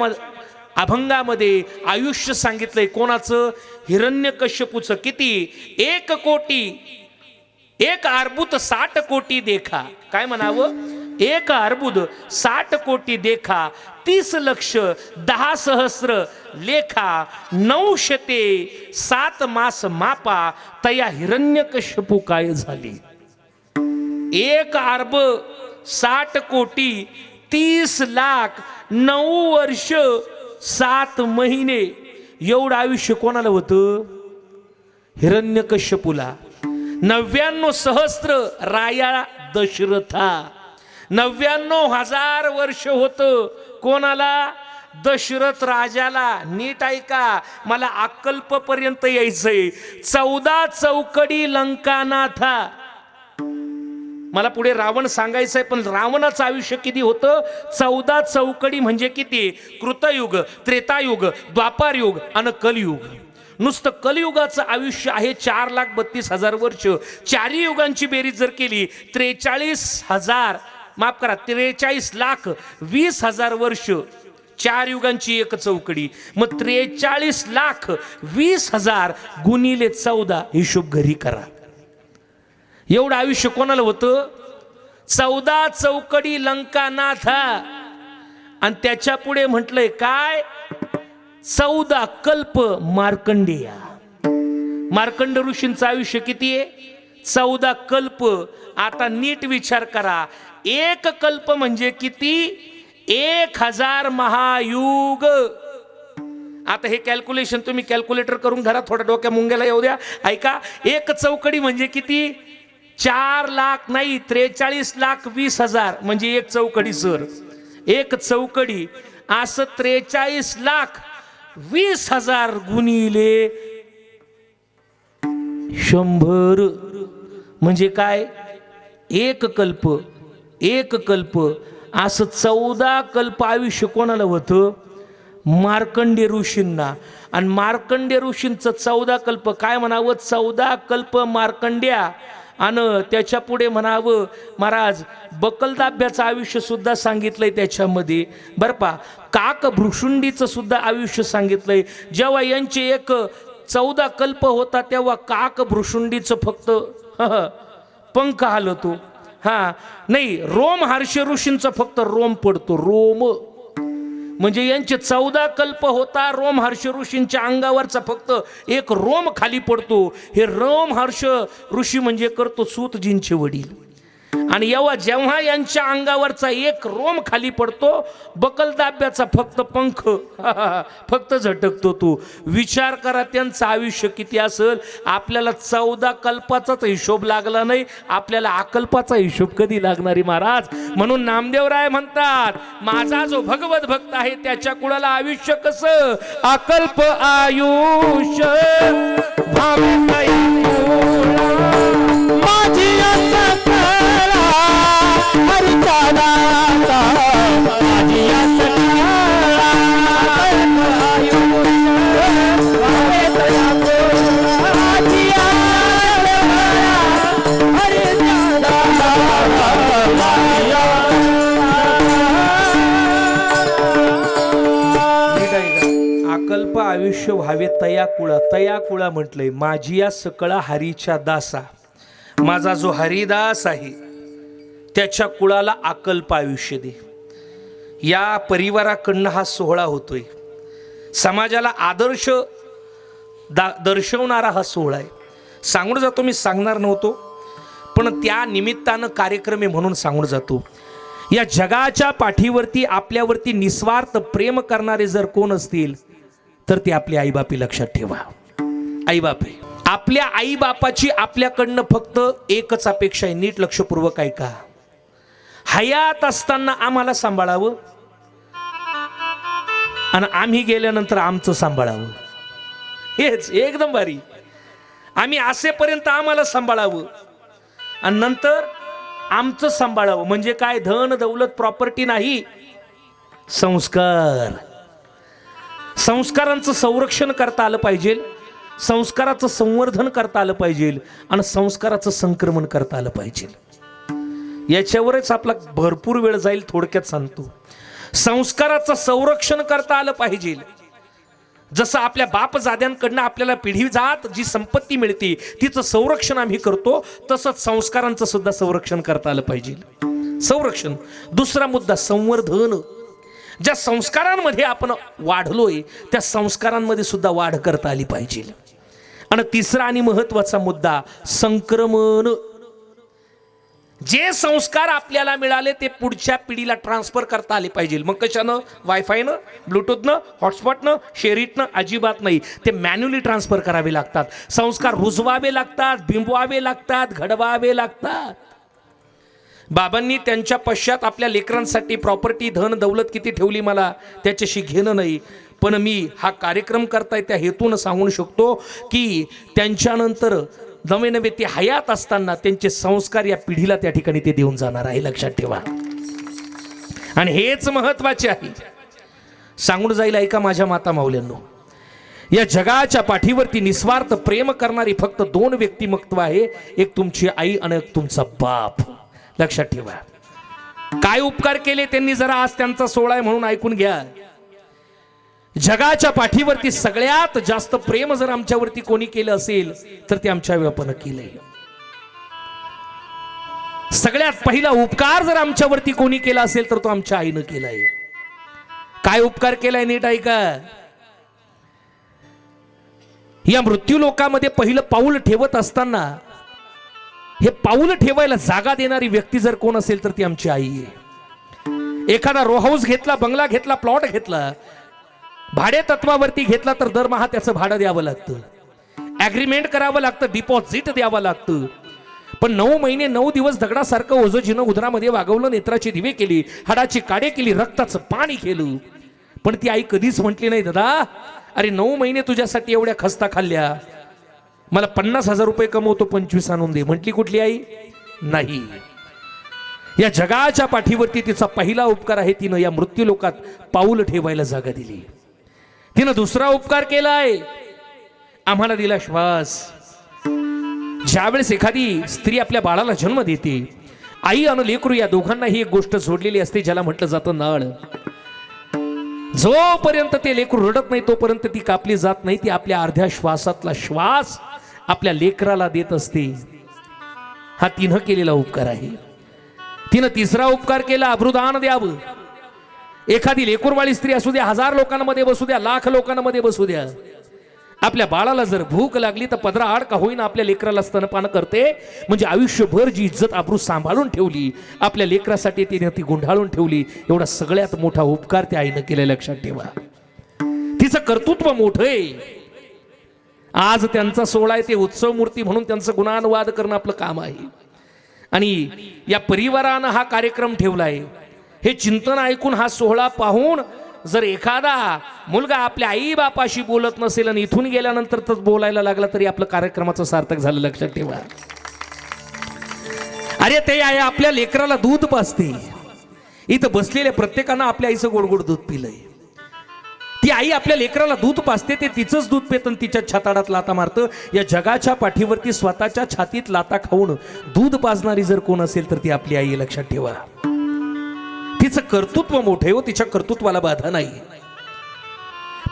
अभंगामध्ये आयुष्य सांगितलंय कोणाचं? हिरण्यकश्यपूचं. किती? 1 कोटी 1 अर्बुद 60 कोटी देखा. काय म्हणावं? 1 अर्बुद 60 कोटी देखा, 30 लक्ष 10 सहस्र लेखा, 900 7 मास मापा, तया हिरण्यकश्यपू काय झाली. 1 अर्ब 60 कोटी 30 लाख 9 वर्ष 7 महिने. एवढं आयुष्य कोणाला होतं? हिरण्यकश्यपूला. 99 सहस्त्र राया दशरथा. 99,000 वर्ष होतं कोणाला? दशरथ राजाला. नीट ऐका, मला अक्कल्प पर्यंत यायचंय. 14 चौकडी लंकानाथा. मला पुढे रावण सांगायचंय, पण रावणाचं आयुष्य किती होतं? 14 चौकडी म्हणजे किती? कृतयुग, त्रेतायुग, द्वापारयुग आणि कलयुग. नुसतं कलयुगाचं आयुष्य आहे 4,32,000 वर्ष. 4 युगांची बेरीज जर केली 43,000, माफ करा 43,20,000 वर्ष. 4 युगांची एक चौकडी. मग 43,20,000 गुणिले 14, हिशोब घरी करा. एवढं आयुष्य कोणाला होतं? 14 चौकडी लंकानाथा. आणि त्याच्या पुढे म्हटलंय काय? 14 कल्प मार्कंडेया. मार्कंड ऋषींचं आयुष्य किती आहे? 14 कल्प. आता नीट विचार करा, 1 कल्प म्हणजे किती? 1000 महायुग. आता हे कॅल्क्युलेशन तुम्ही कॅल्क्युलेटर करून घरा, थोडा डोक्या मुंग्याला येऊ द्या. ऐका, 1 चौकडी म्हणजे किती? 4 लाख नाही, 43,20,000 म्हणजे 1 चौकडी सर. 1 चौकडी असं 43,20,000 गुणिले 100 म्हणजे काय? 1 कल्प. 1 कल्प असं 14 कल्प आयुष्य कोणाला होतं? मार्कंडेय ऋषींना. आणि मार्कंडेय ऋषींचं 14 कल्प काय म्हणावं? 14 कल्प मार्कंड्या आणि त्याच्या पुढे म्हणावं महाराज बकलदाब्याचं आयुष्य सुद्धा सांगितलंय त्याच्यामध्ये बरं पा. काक भ्रुशुंडीचं सुद्धा आयुष्य सांगितलंय. जेव्हा यांचे एक 14 कल्प होता तेव्हा काक भ्रुशुंडीचं फक्त पंख हलतो. हा नाही, रोम हर्ष ऋषींचं फक्त रोम पडतो. रोम म्हणजे यांचे 14 कल्प होता. रोम हर्ष ऋषींच्या अंगावरचा फक्त एक रोम खाली पडतो. हे रोम हर्ष ऋषी म्हणजे करतो सूतजींचे वडील. आणि जेव्हा यांच्या अंगावरचा एक रोम खाली पडतो बकलदाब्याचा फक्त पंख फक्त झटकतो. तू विचार करा त्यांचं आयुष्य किती असेल. आपल्याला 14 कल्पाचाच हिशोब लागला नाही, आपल्याला अकल्पाचा हिशोब कधी लागणारी महाराज. म्हणून नामदेवराय म्हणतात माझा जो भगवत भक्त आहे त्याच्या कुळाला आयुष्य कसं अकल्प आयुष्य भावे माझी हरीचा दाता माझी अकल्प आयुष्य व्हावे तया कुळा म्हटलंय. माझी या सकळा हरीच्या दासा. माझा जो हरिदास आहे त्याच्या कुळाला अकल्प आयुष्य दे. या परिवाराकडनं हा सोहळा होतोय. समाजाला आदर्श दर्शवणारा हा सोहळा आहे. सांगून जातो, मी सांगणार नव्हतो पण त्या निमित्तानं कार्यक्रम आहे म्हणून सांगून जातो. या जगाच्या पाठीवरती आपल्यावरती निस्वार्थ प्रेम करणारे जर कोण असतील तर ते आपले आईबापी. लक्षात ठेवा, आईबापे. आपल्या आईबापाची आपल्याकडनं फक्त एकच अपेक्षा आहे. नीट लक्षपूर्वक ऐका. हयात असताना आम्हाला सांभाळावं आणि आम्ही गेल्यानंतर आमचं सांभाळावं. हेच एकदम भारी. आम्ही असेपर्यंत आम्हाला सांभाळावं आणि नंतर आमचं सांभाळावं. म्हणजे काय, धन दौलत प्रॉपर्टी नाही, संस्कार. संस्कारांचं संरक्षण करता आलं पाहिजे, संस्काराचं संवर्धन करता आलं पाहिजे आणि संस्काराचं संक्रमण करता आलं पाहिजे. याच्यावरच आपला भरपूर वेळ जाईल. थोडक्यात सांगतो, संस्काराचं संरक्षण करता आलं पाहिजे. जसं आपल्या बापजाद्यांकडनं आपल्याला पिढी जात जी संपत्ती मिळते तिचं संरक्षण आम्ही करतो, तसंच संस्कारांचं सुद्धा संरक्षण करता आलं पाहिजे. संरक्षण. दुसरा मुद्दा संवर्धन. ज्या संस्कारांमध्ये आपण वाढलोय त्या संस्कारांमध्ये सुद्धा वाढ करता आली पाहिजे. आणि तिसरा आणि महत्वाचा मुद्दा संक्रमण. जे संस्कार आपल्याला मिळाले ते पुढच्या पिढीला ट्रान्सफर करता आले पाहिजे. मग कशानं? वायफायनं, ब्लूटूथनं, हॉटस्पॉटनं, शेरीतनं? अजिबात नाही. ते मॅन्युअली ट्रान्सफर करावे लागतात. संस्कार रुजवावे लागतात, बिंबवावे लागतात, घडवावे लागतात. बाबांनी त्यांच्या पश्चात आपल्या लेकरांसाठी प्रॉपर्टी, धन दौलत किती ठेवली मला त्याच्याशी घेणं नाही, पण मी हा कार्यक्रम करताय त्या हेतून सांगू शकतो की त्यांच्यानंतर नवे नवे ते हयात असताना त्यांचे संस्कार या पिढीला त्या ठिकाणी ते देऊन जाणार आहे. लक्षात ठेवा. आणि हेच महत्वाचे आहे. सांगून जाईल ऐका माझ्या माता माऊल्यांनो. या जगाच्या पाठीवरती निस्वार्थ प्रेम करणारी फक्त 2 व्यक्तिमत्व आहे. एक तुमची आई आणि एक तुमचा बाप. लक्षात ठेवा. काय उपकार केले त्यांनी जरा आज त्यांचा सोहळा आहे म्हणून ऐकून घ्या. जगाच्या पाठीवरती सगळ्यात जास्त प्रेम जर आमच्यावरती कोणी केलं असेल तर ते आमच्या बापानं केलंय. सगळ्यात पहिला उपकार जर आमच्यावरती कोणी केला असेल तर तो आमच्या आईनं केलाय. काय उपकार केलाय नीट ऐका. या मृत्यू लोकामध्ये पहिलं पाऊल ठेवत असताना हे पाऊल ठेवायला जागा देणारी व्यक्ती जर कोण असेल तर ती आमची आई आहे. एखादा रो हाऊस घेतला, बंगला घेतला, प्लॉट घेतला, भाडे तत्वावरती घेतला तर दरमहा त्याचं भाडं द्यावं लागतं, ॲग्रीमेंट करावं लागतं, डिपॉझिट द्यावं लागतं. पण 9 महिने 9 दिवस दगडासारखं ओझोजीनं उदरामध्ये वागवलं, नेत्राची दिवे केली, हाडाची काडे केली, रक्ताचं पाणी केलं. पण ती आई कधीच म्हटली नाही दादा अरे 9 महिने तुझ्यासाठी एवढ्या खस्ता खाल्ल्या, मला 50,000 रुपये कमवतो 25 आणून दे. म्हटली कुठली आई? नाही. या जगाच्या पाठीवरती तिचा पहिला उपकार आहे, तिनं या मृत्यू लोकात पाऊल ठेवायला जागा दिली. तिनं दुसरा उपकार केलाय, आम्हाला दिला श्वास. ज्यावेळेस एखादी स्त्री आपल्या बाळाला जन्म देते, आई आणि लेकरू या दोघांनाही एक गोष्ट जोडलेली असते, ज्याला म्हटलं जातं नळ. जोपर्यंत ते लेकरू रडत नाही तोपर्यंत ती कापली जात नाही. ती आपल्या अर्ध्या श्वासातला श्वास आपल्या लेकराला देत असते. हा तिनं केलेला उपकार आहे. तिनं तिसरा उपकार केला, अभ्रुदान द्यावं. एखादी लेकरवाळी स्त्री असू द्या, 1000 लोकांमध्ये बसू द्या, लाख लोकांमध्ये बसू द्या, आपल्या बाळाला जर भूक लागली तर पदरा आड का होईना आपल्या लेकराला स्तनपान करते. म्हणजे आयुष्यभर जी इज्जत आबरू सांभाळून ठेवली, आपल्या लेकरासाठी तिने ती गुंढाळून ठेवली. एवढा सगळ्यात मोठा उपकार त्या आईनं केला, लक्षात ठेवा. तिचं कर्तृत्व मोठं आहे. आज त्यांचा सोहळा आहे, ते उत्सव मूर्ती म्हणून त्यांचं गुणानुवाद करणं आपलं काम आहे. आणि या परिवारानं हा कार्यक्रम ठेवलाय. हे चिंतन ऐकून, हा सोहळा पाहून जर एखादा मुलगा आपल्या आई बापाशी बोलत नसेल आणि इथून गेल्यानंतर तर बोलायला लागला, तरी आपलं कार्यक्रमाचं सार्थक झालं, लक्षात ठेवा. अरे ते आई आपल्या लेकराला दूध पाजते. इथं बसलेल्या प्रत्येकानं आपल्या आईचं गोडगोड दूध पिलंय. ती आई आपल्या लेकराला दूध पाजते, ते तिचंच दूध पेतन तिच्या छाताडात लाता मारतं. या जगाच्या पाठीवरती स्वतःच्या छातीत लाता खाऊन दूध पाजणारी जर कोण असेल तर ती आपली आई, लक्षात ठेवा. तिचं कर्तृत्व मोठे हो, तिच्या कर्तृत्वाला बाधा नाही.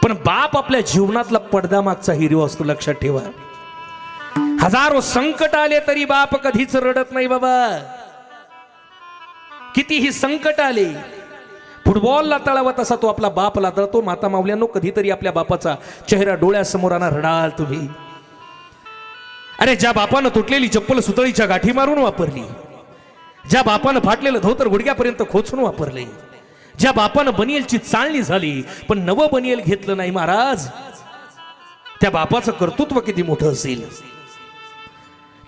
पण बाप आपल्या जीवनातला पडद्यामागचा हिरो असतो, लक्षात ठेवा. हजारो संकट आले तरी बाप कधीच रडत नाही बाबा. कितीही संकट आले, फुटबॉलला तळावा तसा तो आपला बाप लातळतो. माता माऊल्यांनो, कधीतरी आपल्या बापाचा चेहरा डोळ्यासमोर आणा, रडाल तुम्ही. अरे ज्या बापानं तुटलेली चप्पल सुतळीच्या गाठी मारून वापरली, ज्या बापानं फाटलेलं धोतर गुडघ्यापर्यंत खोचून वापरले, ज्या बापानं बनियलची चाळणी झाली पण नवं बनियल घेतलं नाही महाराज, त्या बापाचं कर्तृत्व किती मोठं असेल.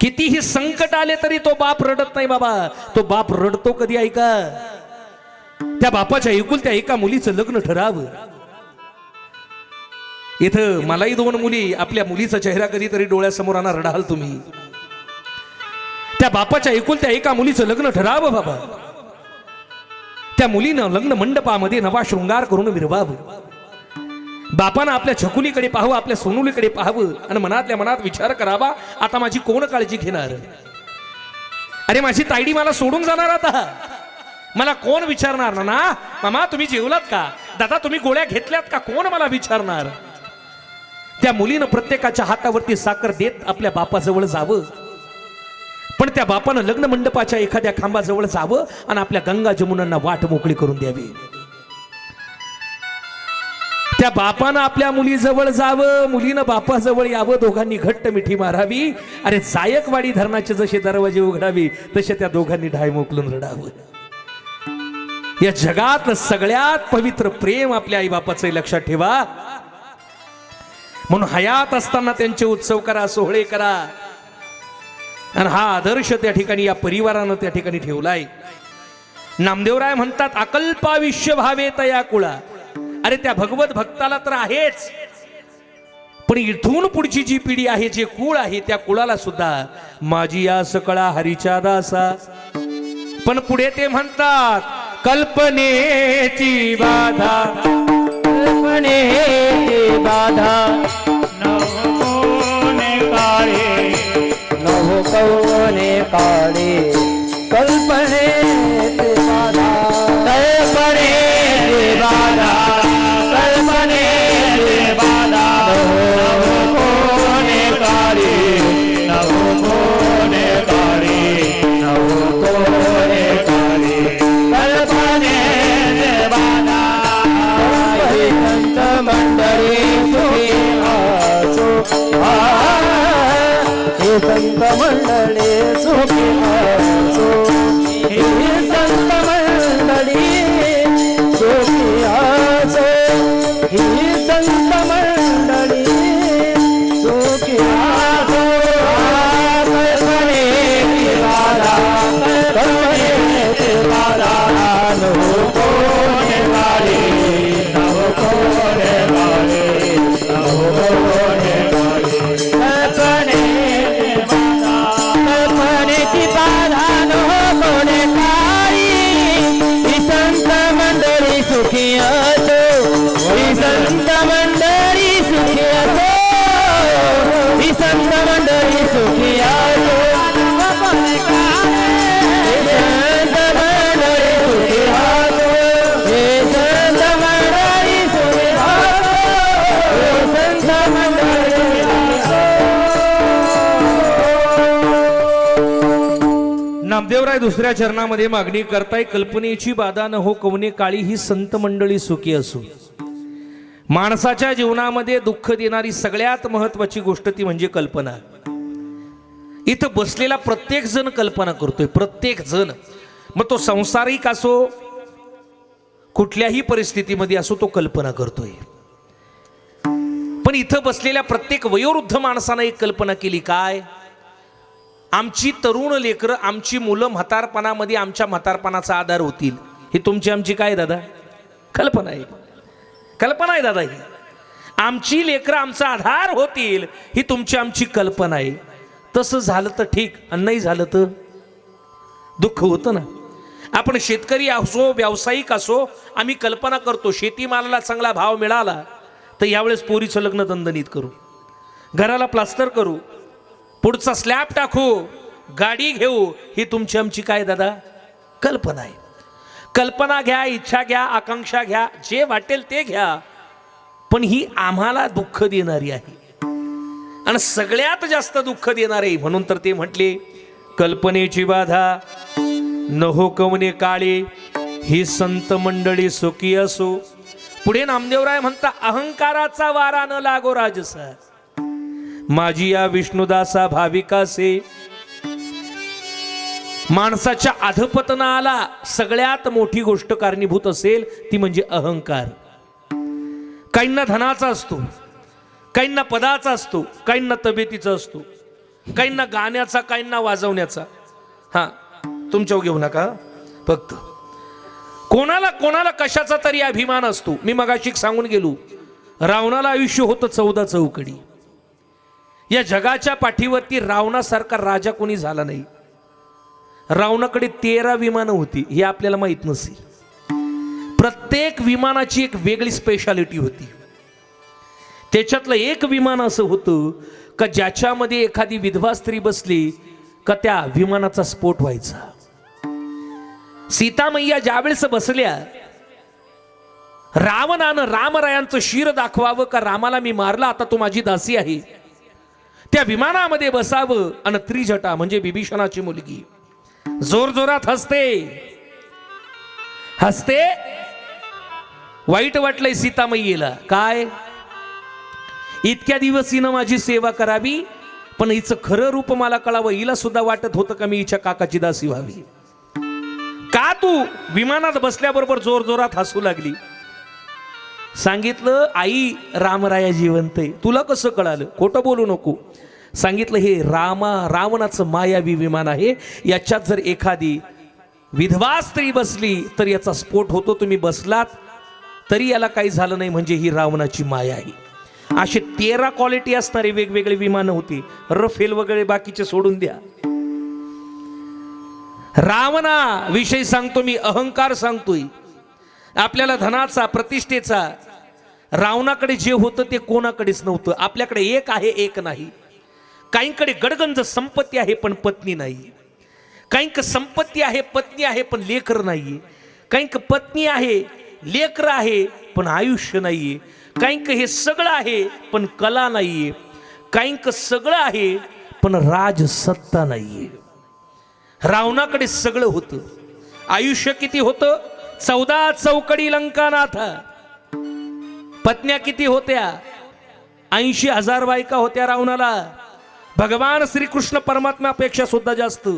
कितीही संकट आले तरी तो बाप रडत नाही बाबा. तो बाप रडतो कधी, ऐका, त्या बापाच्या एकुलत्या एका मुलीचं लग्न ठरावं. इथं मलाही 2 मुली, आपल्या मुलीचा चेहरा कधीतरी डोळ्यासमोर आणा, रडाल तुम्ही. त्या बापाच्या एकुलत्या एका मुलीचं लग्न ठरावं बाबा. त्या मुलीनं लग्न मंडपामध्ये नवा शृंगार करून विरवावं. बापानं आपल्या छकुलीकडे पाहावं, आपल्या सोनुलीकडे पाहावं आणि मनातल्या मनात विचार करावा, आता माझी कोण काळजी घेणार. अरे माझी ताईडी मला सोडून जाणार, आता मला कोण विचारणार. ना मामा तुम्ही जेवलात का, दादा तुम्ही गोळ्या घेतल्यात का, कोण मला विचारणार. त्या मुलीनं प्रत्येकाच्या हातावरती साखर देत आपल्या बापाजवळ जावं. पण त्या बापानं लग्न मंडपाच्या एखाद्या खांबाजवळ जावं आणि आपल्या गंगा जमुनांना वाट मोकळी करून द्यावी. त्या बापानं आपल्या मुलीजवळ जावं, मुलीनं बापाजवळ यावं, दोघांनी घट्ट मिठी मारावी. अरे जायकवाडी धरणाचे जसे दरवाजे उघडावी तसे त्या दोघांनी ढाय मोकलून रडावं. या जगात सगळ्यात पवित्र प्रेम आपल्या आई बापाचं, लक्षात ठेवा. म्हणून हयात असताना त्यांचे उत्सव करा, सोहळे करा. आणि हा आदर्श त्या ठिकाणी या परिवारानं त्या ठिकाणी ठेवलाय. नामदेवराय म्हणतात, अकल्पाविष्य भावे तया कुळा. अरे त्या भगवत भक्ताला तर आहेच, पण इथून पुढची जी पिढी आहे, जे कुळ आहे, त्या कुळाला सुद्धा माझी या सकळा हरीच्या दासा. पण पुढे ते म्हणतात, कल्पनेची बाधा, कल्पनेची बाधा, नवकोने काळे, नवकोने काळे, कल्पनेची बाधा, कल्पनेची बाधा, कल्पनेची बाधा, नवकोने काळे, नवकोने काळे, नवकोने काळे, कल्पनेची बाधा. संत मंडळी सुखी असो, हे संत मंडळी सुखी असो, हे संत मंडळी सुखी असो, हे संत मंडळी सुखी असो. कल्पनेची बाधा, कल्पनेची बाधा, नवकोने काळे, नवकोने काळे, नवकोने काळे, कल्पनेची बाधा, कल्पनेची बाधा, नामदेवराय दुसऱ्या चरणामध्ये मागणी करताय, कल्पनेची बाधा न हो कवने काळी ही संत मंडळी सुखी असो. माणसाच्या जीवनामध्ये दुःख देणारी सगळ्यात महत्वाची गोष्ट ती म्हणजे कल्पना. इथं बसलेला प्रत्येक जण कल्पना करतोय, प्रत्येक जण. मग तो संसारिक असो, कुठल्याही परिस्थितीमध्ये असो, तो कल्पना करतोय. पण इथं बसलेल्या प्रत्येक वयोवृद्ध माणसानं एक कल्पना केली, काय? आमची तरुण लेकरं, आमची मुलं म्हातारपणामध्ये आमच्या म्हातारपणाचा आधार होतील. ही तुमची आमची काय दादा कल्पना आहे? कल्पना आहे दादा ही. आमची लेकरं आमचा आधार होतील ही तुमची आमची कल्पना आहे. तसं झालं तर ठीक, आणि नाही झालं तर दुःख होतं ना. आपण शेतकरी असो, व्यावसायिक असो, आम्ही कल्पना करतो शेतीमालाला चांगला भाव मिळाला तर यावेळेस पोरीचं लग्न दणदणीत करू, घराला प्लास्टर करू, पुढचा स्लॅब टाकू, गाडी घेऊ. ही तुमची आमची काय दादा कल्पना आहे. कल्पना घ्या, इच्छा घ्या, आकांक्षा घ्या, जे वाटेल ते घ्या, पण ही आम्हाला दुःख देणारी आहे. आणि सगळ्यात जास्त दुःख देणार आहे म्हणून तर ते म्हटले, कल्पनेची बाधा न हो कवने काळे ही संत मंडळी सुखी असो. पुढे नामदेवराय म्हणता, अहंकाराचा वारा न लागो राजसा, माझी या विष्णुदासा भाविकासे. माणसाच्या अधपतनाला सगळ्यात मोठी गोष्ट कारणीभूत असेल ती म्हणजे अहंकार. काहींना धनाचा असतो, काहींना पदाचा असतो, काहींना तब्येतीचा असतो, काहींना गाण्याचा, काहींना वाजवण्याचा. हा, तुमच्यावर घेऊ नका. फक्त कोणाला कोणाला कशाचा तरी अभिमान असतो. मी मगाशी सांगून गेलो, रावणाला आयुष्य होतं 14 चौकडी. या जगाच्या पाठीवरती रावणासारखा राजा कोणी झाला नाही. रावणाकडे 13 विमानं होती, हे आपल्याला माहित नसेल. प्रत्येक विमानाची एक वेगळी स्पेशालिटी होती. त्याच्यातलं एक विमान असं होतं का ज्याच्यामध्ये एखादी विधवा स्त्री बसली का त्या विमानाचा स्फोट व्हायचा. सीतामैया ज्यावेळेस बसल्या, रावणानं रामरायांचं शिर दाखवावं का रामाला मी मारला, आता तो माझी दासी आहे, त्या विमानामध्ये बसावं. आणि त्रिजटा म्हणजे बिभीषणाची मुलगी जोरजोरात हसते हसते. वाईट वाटलंय सीतामय्येला, काय इतक्या दिवस हिनं माझी सेवा करावी, पण हिचं खरं रूप मला कळावं. हिला सुद्धा वाटत होतं का मी हिच्या काकाची दासी व्हावी. का तू विमानात बसल्याबरोबर जोरजोरात हसू लागली? सांगितलं, आई रामराया जिवंत आहे. तुला कसं कळालं? खोटं बोलू नको. सांगितलं, हे रावणाचं मायावी विमान आहे, याच्यात जर एखादी विधवा स्त्री बसली तर याचा स्फोट होतो. तुम्ही बसलात तरी याला काही झालं नाही म्हणजे ही रावणाची माया आहे. असे 13 क्वालिटी असणारे वेगवेगळे विमानं होती. रफेल वगैरे बाकीचे सोडून द्या. रावणा विषयी सांगतो मी, अहंकार सांगतोय आपल्याला, धनाचा, प्रतिष्ठेचा. रावणाकडे जे होतं ते कोणाकडेच नव्हतं. आपल्याकडे एक आहे, एक नाही. काहींकडे गडगंज संपत्ती आहे पण पत्नी नाही. काहींक संपत्ती आहे, पत्नी आहे, पण लेकर नाही. काहींक पत्नी आहे, लेकर आहे, पण आयुष्य नाहीये. काहींक हे सगळं आहे पण कला नाहीये. काहींक सगळं आहे पण राजसत्ता नाहीये. रावणाकडे सगळं होतं. आयुष्य किती होतं? 14 चौकडी लंकानाथा. पत्न्या किती होत्या? 80,000 बायका होत्या रावणाला. भगवान श्रीकृष्ण परमात्म्यापेक्षा सुद्धा जास्त.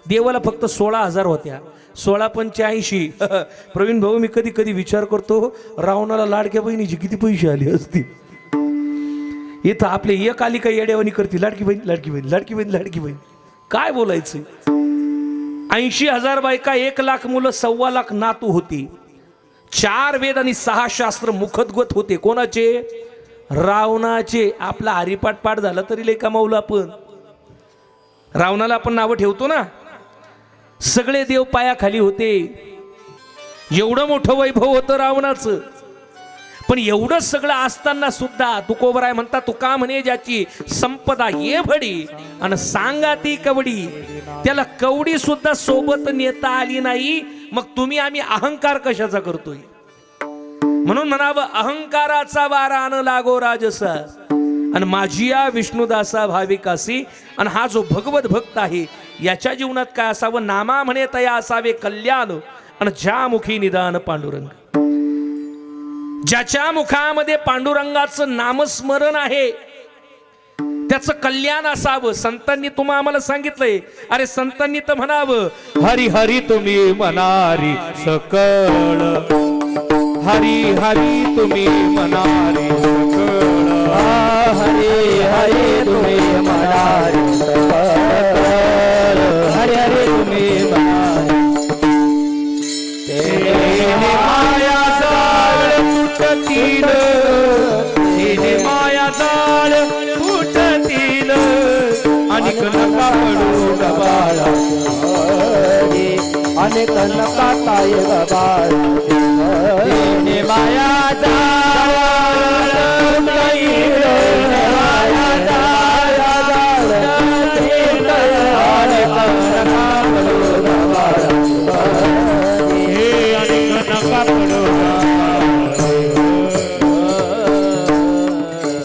देवाला फक्त 16,000 होत्या. 16 पंच 80. प्रवीण भाऊ, मी कधी कधी विचार करतो रावणाला लाडक्या बहिणीची किती पैसे आले असतील. इथं आपले एक आली का येड्यावानी करते, लाडकी बहीण, लाडकी बहीण, लाडकी बहीण, लाडकी बहीण. काय बोलायचं? 80,000 बायका, 1 लाख मुलं, 1.25 लाख नातू होती. 4 वेद आणि 6 शास्त्र मुखदगत होते. कोणाचे? रावणाचे. आपला हरिपाठ पाठ झाला तरी लय कमावलं आपण. रावणाला आपण नावं ठेवतो ना. सगळे देव पायाखाली होते. एवढं मोठं वैभव होतं रावणाचं. पण एवढं सगळं असताना सुद्धा तुकोबराय म्हणतात, तुका म्हणे ज्याची संपदा ये भडी आणि सांगा ती कवडी, त्याला कवडी सुद्धा सोबत नेता आली नाही. मग तुम्ही आम्ही अहंकार कशाचा करतोय? म्हणून म्हणावं, अहंकाराचा वारा न लागो राजसा, आणि माझी या विष्णुदासा भाविकासी. आणि हा जो भगवत भक्त आहे याच्या जीवनात काय असावं? नामा म्हणे तया असावे कल्याण, आणि ज्या मुखी निदान पांडुरंग. ज्याच्या मुखामध्ये पांडुरंगाचं नामस्मरण आहे त्याचं कल्याण असावं. संतांनी तुम्हा आम्हाला सांगितलंय, अरे संतांनी तर म्हणावं, हरी हरी तुम्ही मनारी सकळ, हरी हरी तुम्ही मनारी सकळ, हरे हरे तुम्ही मनारी सकळ, हरे हरे तुम्ही मनारी. तेने माया जाळ फुटतील, तेने माया जाळ फुटतील, अनेक नका पडू बाळा अनेक नका ताय बाळ. तेने माया जाळ फुटतील, माया जाळ फुटतील, अनेक नका पडू बाळा. हे अनेक नका पडू.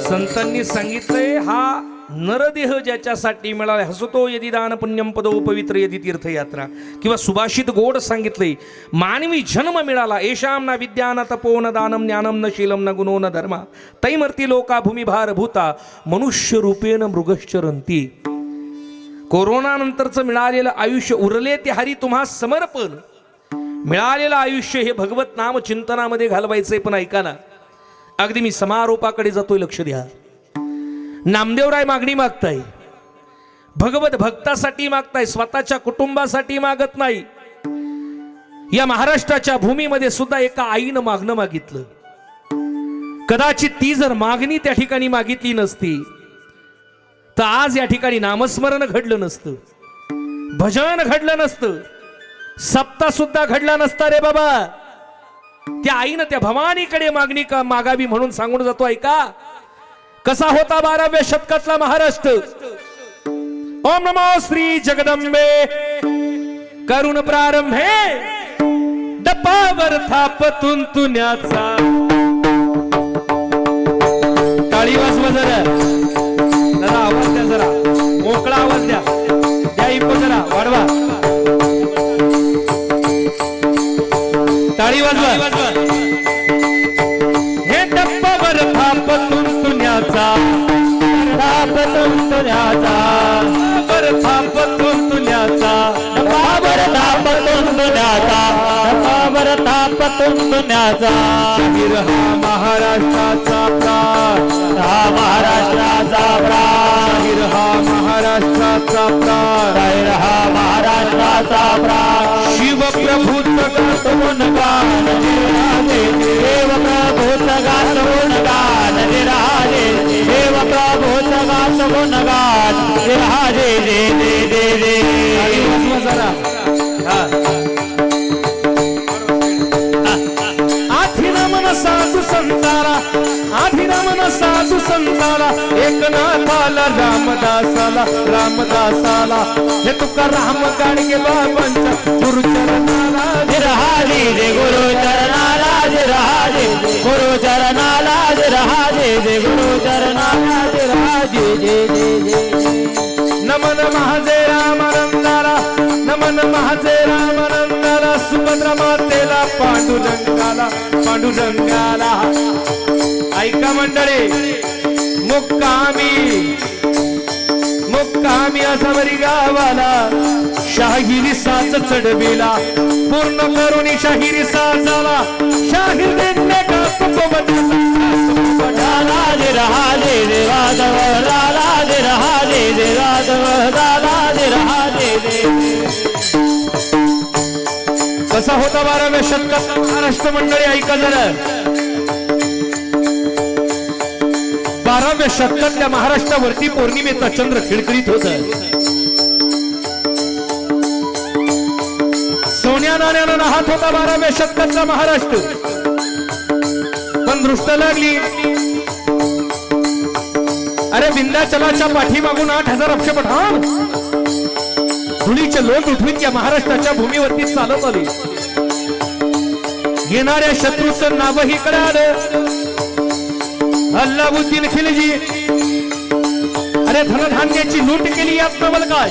संतांनी सांगितलंय, हा नरदेह ज्याच्यासाठी मिळाला, हसतो यदि दान पुण्यम पदो पवित्र यदि तीर्थयात्रा, किंवा सुभाषित गोड सांगितले, मानवी जन्म मिळाला, येशाम ना विद्या न तपो न दानम ज्ञानम न शीलम न गुणो न धर्मा तैमर्ती लोका भूमिभार भूता मनुष्य रूपेण मृगश्चरंती. कोरोना नंतरचं मिळालेलं आयुष्य उरले ते हरी तुम्हा समर्पण. मिळालेलं आयुष्य हे भगवत नाम चिंतनामध्ये घालवायचंय. पण ऐका ना, अगदी मी समारोपाकडे जातोय, लक्ष द्या. नामदेवराय मागणी मागताय, भगवत भक्तासाठी मागताय, स्वतःच्या कुटुंबासाठी मागत नाही. या महाराष्ट्राच्या भूमीमध्ये सुद्धा एका आईनं मागणं मागितलं. कदाचित ती जर मागणी त्या ठिकाणी मागितली नसती तर आज या ठिकाणी नामस्मरण घडलं नसतं, भजन घडलं नसतं, सप्ताह सुद्धा घडला नसता रे बाबा. त्या आईनं त्या भवानीकडे मागणी मागावी म्हणून सांगून जातो. ऐका कसा होता 12व्या शतकातला महाराष्ट्र. ओम नमो श्री जगदंबे करुण प्रारंभे डपावर थाप तुंतुण्याचा. टाळी वाजवा जरा, जरा आवाज द्या, जरा मोकळा आवाज द्या, द्या इको जरा वाढवा, टाळी वाजवा. हे डप्पावर थाप तुंतुण्याचा, थाप तुंतुण्याचा, वर थाप तुंतुण्याचा, डबावर थाप तुंतुण्याचा, डबावर थाप तुंतुण्याचा. शाहीर हा महाराष्ट्राचा प्राण, हा महाराष्ट्राचा प्राण, शाहीर हा महाराष्ट्राचा प्राण, शाहीर हा महाराष्ट्राचा प्राण. शिवप्रभूचं गातवून गान राजे देव प्रभूचं गात गुणगान, राजे देव प्रभूचं गात गुणगान, राजे दे दे दे दे. जरा आधी नमन साधू संताला, आधी नमन साधू संताला, एकनाथाला रामदासाला, रामदासाला, हे तुका राम गाडगे बाबांच्या गुरुचरणाला. राजे दे गुरु चरणाला, राजे गुरु चरणाला, राजे दे गुरु चरणाला, राजे जे जे जे. नमन महाजे रामानंदाला, नमन महाजे रामानंदाला, सुभद्रा मातेला, पांडुरंगाला, पांडुरंगाला. ऐका मंडळी, मुक्कामी असावरी गावाला शाहिरी साच चढविला, पूर्ण करुणी शाहिरी साचाला, शाहीर देणे का राजे राजे दे राधव, राजे राजे दे राधव, राजे राजे दे. कसा होता 12व्या शतकात महाराष्ट्र मंडळी? ऐका जरा. 12व्या शतकातल्या महाराष्ट्रावरती पौर्णिमेचा चंद्र खिळखिळीत होता. सोन्या नाण्यानं नाहत होता 12व्या शतकातला महाराष्ट्र. पण दृष्ट लागली, अरे विंध्याचलाच्या पाठीमागून 8,000 अक्ष पठाण धुळीचे लोक उठवीत या महाराष्ट्राच्या भूमीवरती चालत आले. येणाऱ्या शत्रूचं नावही कळालं, अल्लाउद्दीन खिलजी. अरे धनधान्याची लूट केली यात नवल काय,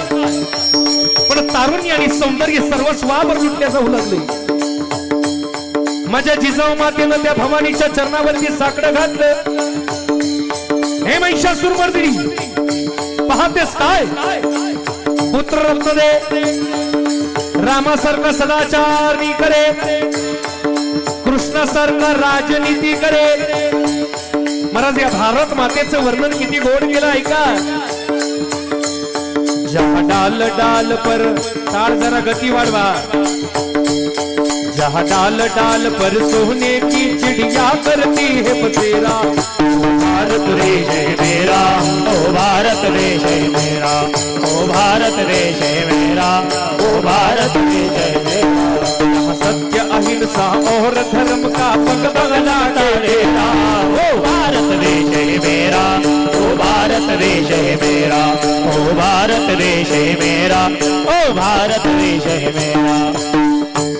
पण तारुण्य आणि सौंदर्य सर्वस्वावर लुटल्या जाऊ लागले. माझ्या जिजाऊ मातेनं त्या भवानीच्या चरणावरती साकडं घातलं. हे महिषासुरमर्दिनी, पाहतेस काय, पुत्र रत्न दे, रामासारखा सदाचार करे, कृष्णासारखा राजनीती करे. महाराज या भारत मातेचं वर्णन किती गोड केलं ऐका. जहा डाल डाल पर, टाळ जरा गती वाढवा. जहा डाल डाल पर सोने की चिड़िया करती है बसेरा. भारत देश है मेरा, ओ भारत देश है मेरा, ओ भारत देश है मेरा, ओ भारत देश है मेरा. यहाँ सत्य अहिंसा और धर्म का पग बगला तेरा, ओ भारत देश है मेरा, ओ भारत देश है मेरा, ओ भारत देश है मेरा, ओ भारत देश है मेरा.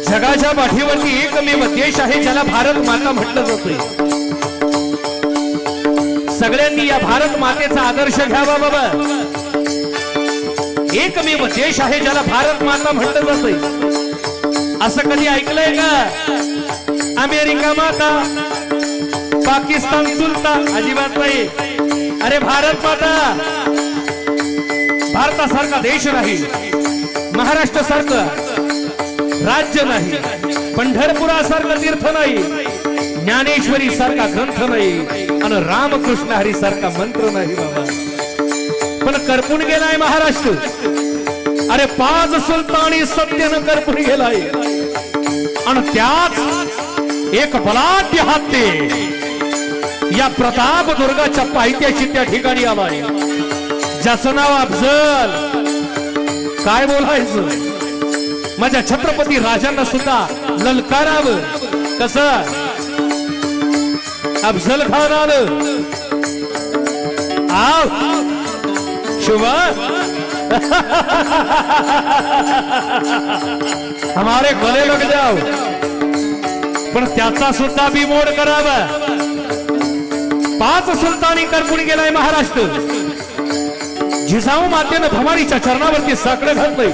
जगाच्या पाठीवरती एकमेव देश आहे ज्याला भारत माता म्हटलं जातंय. सगळ्यांनी या भारत मातेचा आदर्श घ्यावा बाबा. एकमेव देश आहे ज्याला भारत माता म्हटलं जातंय. असं कधी ऐकलंय का? अमेरिका माता, पाकिस्तान सुलतान, अजिबात नाही. अरे भारत माता, भारतासारखा देश नाही, महाराष्ट्र सारखं राज्य नाही, पंढरपुरासारखं तीर्थ नाही, ज्ञानेश्वरी सारखा ग्रंथ नाही, आणि रामकृष्ण हरी सारखा मंत्र नाही बाबा. पण करपून गेलाय महाराष्ट्र. अरे 5 सुलतानी सत्यानं करपून गेलाय, आणि त्यात एक बलाढ्य हत्ते या प्रताप दुर्गाच्या पायथ्याशी त्या ठिकाणी आलाय, ज्याचं नाव अफजल. काय बोलायचं, माझ्या छत्रपती राजांना सुद्धा ललकारावं. कसं अफजल खान आलं, आव शुभ हमारे गले लग जाओ. पण त्याचा सुद्धा बिमोड करावा. 5 सुलतानी करपून गेलाय महाराष्ट्र. जिजाऊ मातेनं भवानीच्या चरणावरती साकडं घातलंय.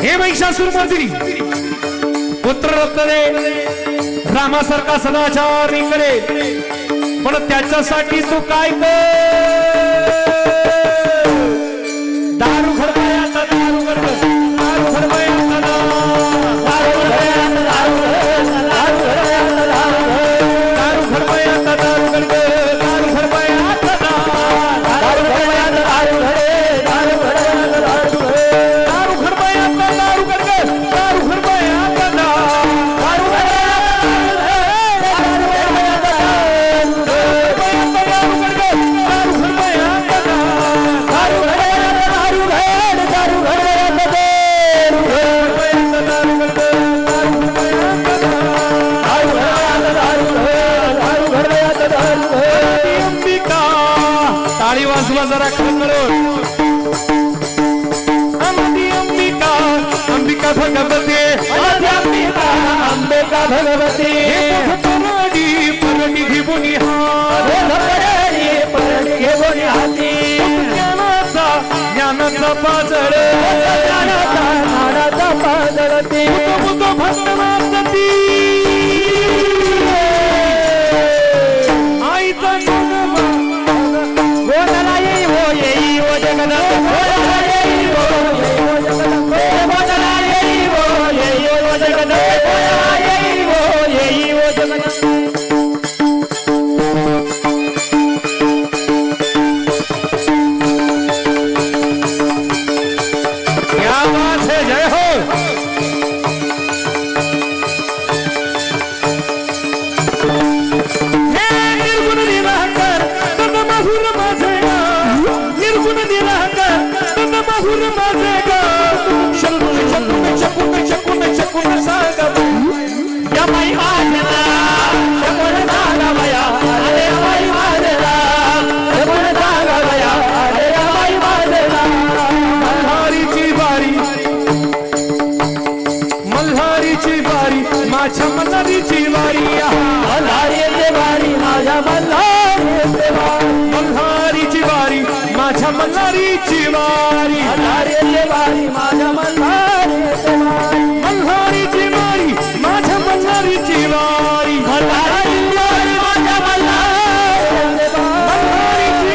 हे महिषासुरमर्दिनी, पुत्र रत्न दे, रामासारखा सदाचार करे, पण त्याच्यासाठी तू काय कर. दारू खडकाया दारू खडक, दारू खडकाया दारू खडकाया दारू खडक, दारू खडकाया जरा करो. अंबिका अंबिका भगवती, अंबिका अंबिका भगवती, परडी परडी घेऊन परडी घेऊन हाती. ज्ञानाचा पाजळ, ज्ञानाचा पाजळ ते भक्तमाती. आईचा बोलला येई हो येई हो जगन्नाथ, बोलला येई हो येई हो जगन्नाथ, बोलला येई हो येई हो जगन्नाथ, बोलला येई हो येई हो जगन्नाथ. क्या बात है, जय हो. निर्गुण निराकार तन मधुर माझे गाव, निर्गुण निराकार तन मधुर माझे गाव. शकून शकून शकून शकून शकून सांगा या माई माझला शकून सांगा बया, अरे माई माझला शकून सांगा बया, अरे माई माझला. मल्हारीची बारी, मल्हारीची बारी, माझ्या मल्हारीची बारी. मल्हारी येते बारी, माझ्या मल्हारी येते बारी, मल्हारीची बारी, माझ्या वारी मल्हारीची वारी माझ्या मल्हारीची वारी मल्हारीची वारी माझ्या मल्हारीची वारी मल्हारीची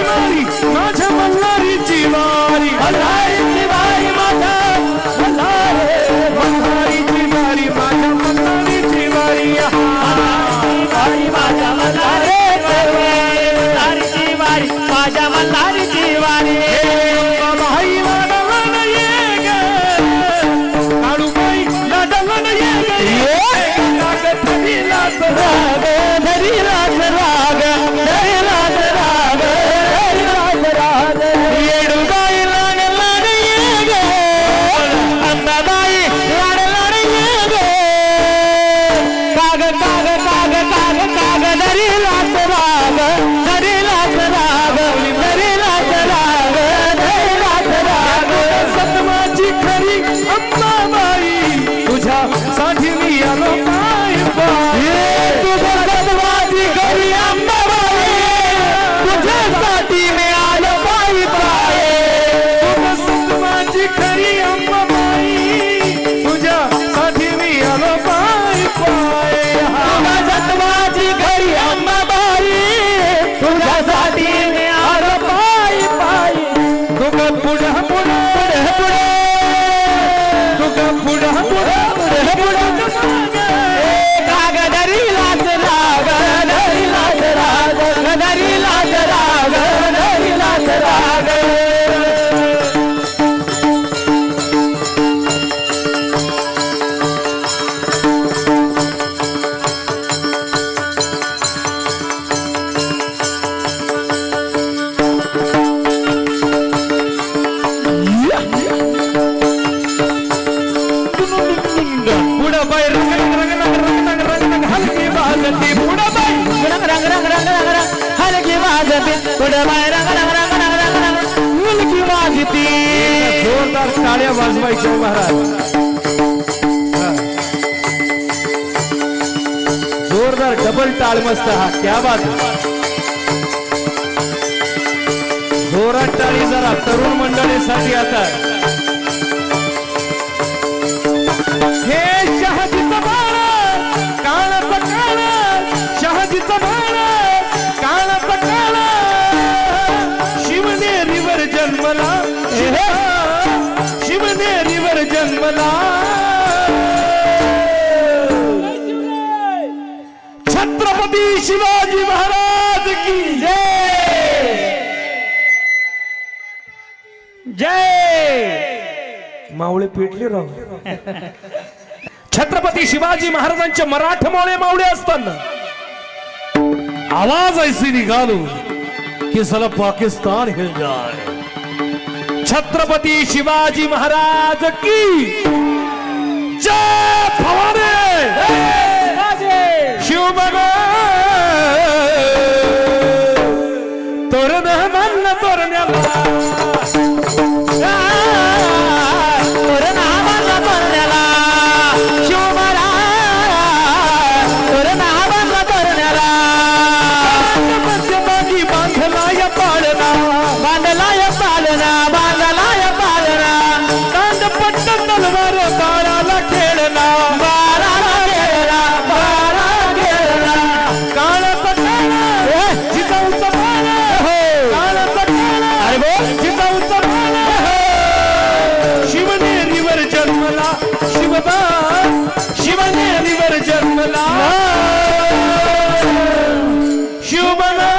वारी माझ्या मल्हारीची वारी माझ्या मल्हारीची वारी मल्हारीची वारी माझ्या मल्हारीची वारी माझ्या मल्हारीची वारी वारी माझ्या मल्हारीची वारी माझ्या मल्हारीची वारी बाई लाडवण ये ग काळूबाई लाडवण ये ग धरीलाच राग धरीलाच राग धरीलाच राग धरीलाच राग येडूबाई लाड लाड ये ग अंबाबाई लाड लाड ये गे काग काग काग काग काग धरीलाच राग धरीलाच राग धरीलाच राग धरीलाच राग सतमाची खरी अंबाबाई तुझ्या साठी मी आलो पाय पाय तुझ्या सत्वाची घरी अंबाबाई तुझ्यासाठी मी आलो पायी पाय तुझ्या सतमाची खरी अंबाबाई तुझ्या साठी मी आलो पाय पाय तुझ्या सत्वाची घरी अंबाबाई तुझ्यासाठी मी आलो पायी पायी तुका पुढं पुढं तुका पुढं पुढं काग धरीलाच राग धरीलाच राग धरीलाच राग धरीलाच राग पुढं बाई रंग रंग रंग रंग रंग रंग रंग हलकी बाजती पुढं बाई रंग रंग रंग रंग रंग रंग हलकी वाजती पुढे बाय रंग रंग रंग रंग रंग रंग हलकी वाजती जोरदार टाळ्या वाजवायच्या महाराज जोरदार डबल टाळ मस्त हा क्या बात जोरात टाळी जरा तरुण मंडळीसाठी आता हे शहाजीचं बाळ काळाचं काळ शहाजीचं बाळ काळाचं काळ शिवनेरीवर जन्मला शिवनेरीवर जन्मला छत्रपती शिवाजी महाराज की जय मावळे पेटले राव छत्रपती शिवाजी महाराजांचे मराठमोळे मावळे असताना आवाज ऐसी निघालो की साला पाकिस्तान हिल जाए छत्रपती शिवाजी महाराज की जय भवानी शिव तोरण मानलं तोरण्याला शिवनेरीवर जन्मला शिवनेरीवर जन्मला शिवबला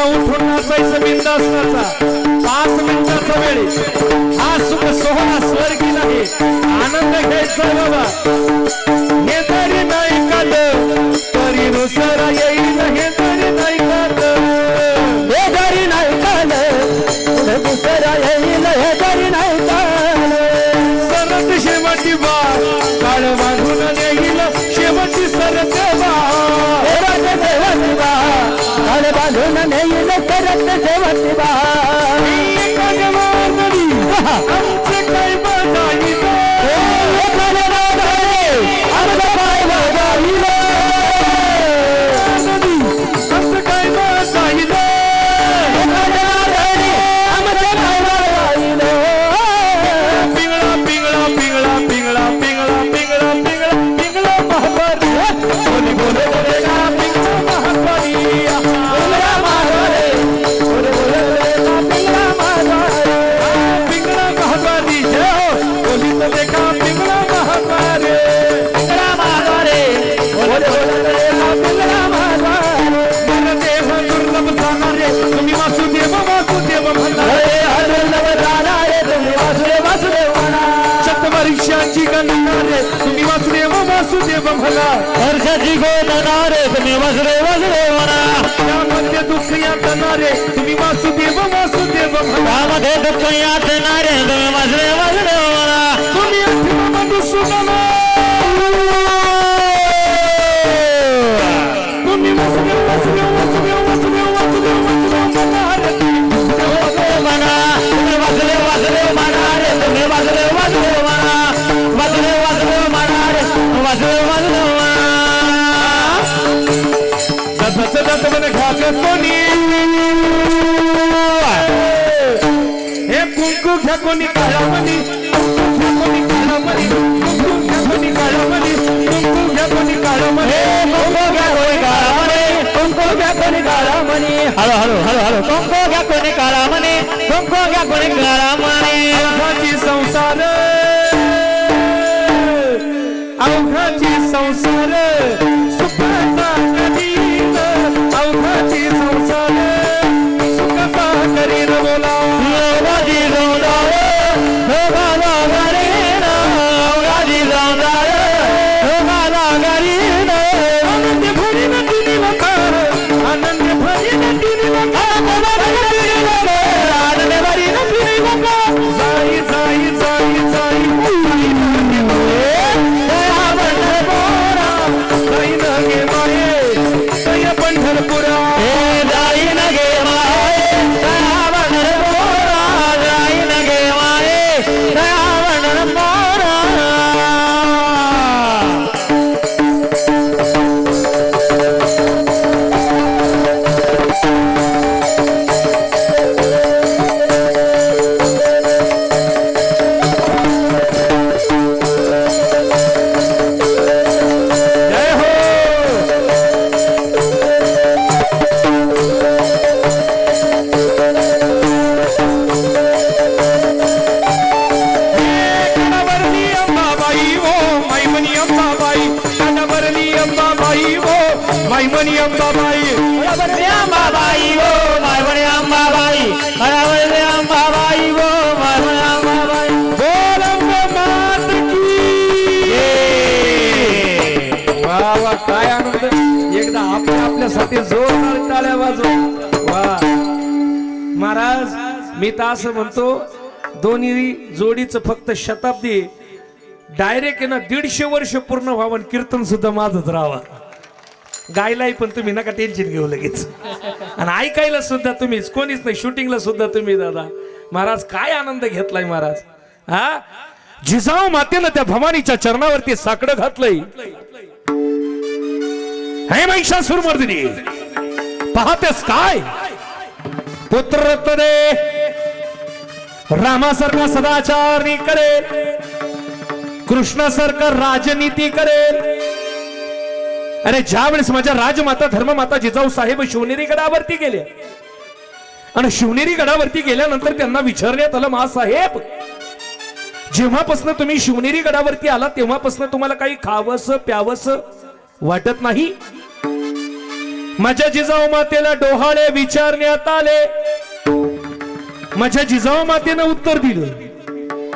उठून नाचायचं बिनधास्ताचा 5 मिनिटाचा वेळ आहे. हा सुख सोहळा स्वर्गी नाही, आनंद घ्यायचा बाबा. हे तरी नाही काल तरी दुसरा येईल, हे तरी नाही काल हे तरी नाही काल पुढे दुसरा येईल, हे तरी नाही काल. सरत शेवटी बा काळ बांधून नेईल, शेवटी सरत बा रथ सेवती बा काल बांधून नेईल, रथ सेवती बा. आमचे काय बजाईल आमचं काय बजाईल, आमचं काय बजाईल आमचं काय बजाईल. पिंगळा पिंगळा पिंगळा पिंगळा पिंगळा पिंगळा पिंगळा पिंगळा महापारी बोले बोले बोले ना पिंगळा महापारी पिंगळा महाद्वारे बोले बोले बोले पिंगळा महाद्वारे. पिंगळा महापारी जय हो बोली तो देखा पिंगळा महापारी पिंगळा महाद्वारे बोले बोले बोले पिंगळा महाद्वारे. मन देव दुर्लभ जाणारे तुम्ही वासुदेव वासुदेव म्हणणारे हरे हरिर्लभ राणारे तुम्ही वासुदेव वासुदेव म्हणा. शतवर्षाची गणनारे तुम्ही वासुदेव वासुदेव म्हणा वर्षाची गोंधणारे तुम्ही वासुदेव वासुदेव म्हणा. त्यामध्ये दुःख यातनारे तुम्ही वासुदेव वासुदेव म्हणा त्यामध्ये दुःख यातनारे तुम्ही वासुदेव वासुदेव म्हणा. तुम्ही अठरा मधुसूदन तुम्ही वासुदेव वासुदेव वासुदेव वासुदेव वासुदेव वासुदेव म्हणणारे वासुदेव म्हणा तुम्ही वासुदेव वासुदेव म्हणा रे तुम्ही वासुदेव वासुदेव म्हणा. वासुदेव वासुदेव म्हणा रे वासुदेव वासुदेव म्हणा. दत्तचं दत्त म्हणे घात कोणी हे कुंकू घ्या कोणी काळामणी कुंकू घ्या कोणी काळामणी कुंकू घ्या कोणी काळामणी कुंकू घ्या कोणी काळामणी कुंकू घ्या कोणी काळामणी कुंकू घ्या कोणी काळामणी. हळू हळू हळू हळू कुंकू घ्या कोणी काळामणी कुंकू घ्या कोणी काळामणी. अवघाची संसार अवघाची संसार सुखाचा करीन अवघाची संसार सुखाचा करीन बोला योगाची संसार योगाला करीन योगाची संसार योगाला करीन. आनंद भरीन तिने वखार आनंद भरीन तिने वखार आनंद भरीन तिने वखार. जाई जाई जाई जाई जाई नगे माये जय पंढरपुरा हे जाई नगे माये दया पंढरपुरा जाई नगे माये दया पंढरपुरा. जय हो कडावरली अंबाबाई हो माईमणी अंबाबाई कडावरली अंबाबाई हो माईमणी अंबाबाई बळावरली अंबाबाई वो मायवणी अंबाबाई बळावरली अंबाबाई वो मायवणी अंबाबाई. बोल अंबा मात की वा वा काय आनंद एकदा आपल्यासाठी जोरदार टाळ्या वाजव वा महाराज. मी तर असं म्हणतो दोन्ही जोडीचं फक्त शताब्दी डायरेक्ट आहे ना 150 वर्ष पूर्ण व्हावं कीर्तन सुद्धा माझच राहावा. गायलाही पण तुम्ही नका टेन्शन घेऊ लगेच आणि ऐकायला सुद्धा तुम्हीच कोणीच नाही शूटिंगला सुद्धा तुम्ही दादा. महाराज काय आनंद घेतलाय महाराज. हा जिजाऊ मातेनं त्या भवानीच्या चरणावरती साकडं घातलंय. हे महिषासुरमर्दिनी पाहतेस काय पुत्ररत्न दे रामासारखा सदाचार करेल कृष्णासारखा राजनीती करेल. अरे ज्या वेळेस माझ्या राजमाता धर्ममाता जिजाऊ साहेब शिवनेरी गडावरती गेले आणि शिवनेरी गडावरती गेल्यानंतर त्यांना विचारण्यात आलं महासाहेब जेव्हापासून तुम्ही शिवनेरी गडावरती आला तेव्हापासून तुम्हाला काही खावस प्यावस वाटत नाही. माझ्या जिजाऊ मातेला डोहाळे विचारण्यात आले. माझ्या जिजाऊ मातेनं उत्तर दिलं,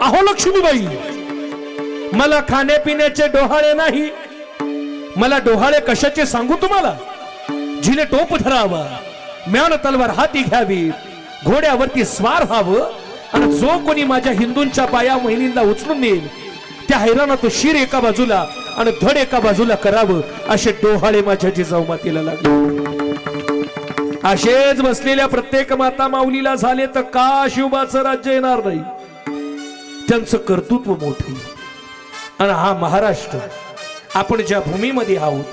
अहो लक्ष्मीबाई, मला खाण्यापिण्याचे डोहाळे नाही. मला डोहाळे कशाचे सांगू तुम्हाला? जिने टोप धरावा, म्यान तलवार हाती घ्यावी, घोड्यावरती स्वार व्हावं, आणि जो कोणी माझ्या हिंदूंच्या बाया महिनींना उचलून नेईल त्या हैराणात शिर एका बाजूला आणि धड एका बाजूला करावं, असे डोहाळे माझ्या जिजाऊ मातेला लागले. असेच बसलेल्या प्रत्येक माता माऊलीला झाले तर का शिवबाचं राज्य येणार नाही? त्यांचं कर्तृत्व मोठे. आणि हा महाराष्ट्र, आपण ज्या भूमीमध्ये आहोत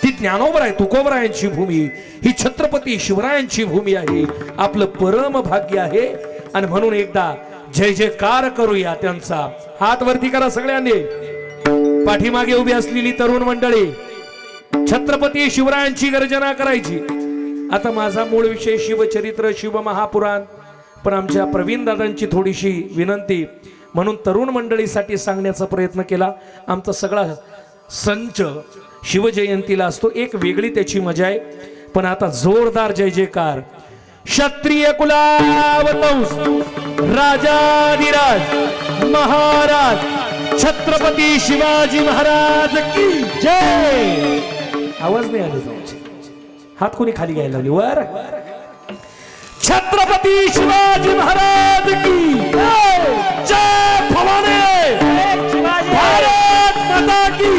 ती ज्ञानोबराय तुकोबरायांची भूमी, ही छत्रपती शिवरायांची भूमी आहे. आपलं परम भाग्य आहे. आणि म्हणून एकदा जय जयकार करूया त्यांचा. हात वरती करा सगळ्यांनी. पाठीमागे उभी असलेली तरुण मंडळी, छत्रपती शिवरायांची गर्जना करायची. आता माझा मूळ विषय शिवचरित्र, शिवमहापुराण, पण आमच्या प्रवीण दादांची थोडीशी विनंती म्हणून तरुण मंडळीसाठी सांगण्याचा प्रयत्न केला. आमचा सगळा संच शिवजयंतीला असतो, एक वेगळी त्याची मजा आहे. पण आता जोरदार जय जयकार. क्षत्रिय कुलावतंस राजाधिराज महाराज छत्रपती शिवाजी महाराज की जय. आवाज नाही आले तुमचे, हात कोणी खाली घ्यायला लावली वर. छत्रपती शिवाजी महाराज की जय. जय भवानी, भारत माता की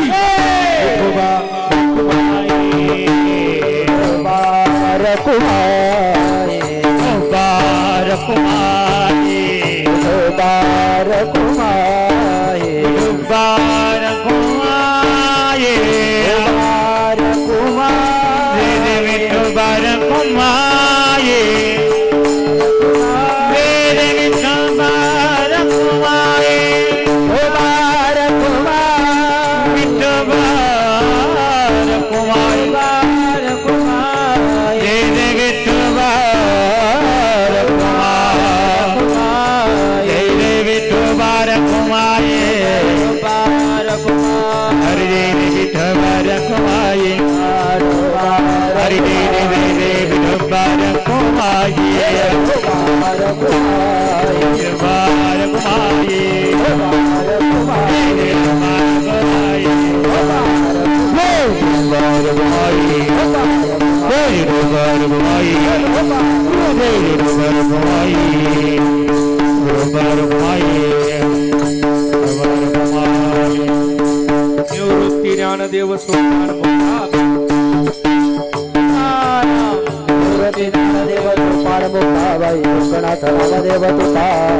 निवृत्ती ज्ञानदेव सोपान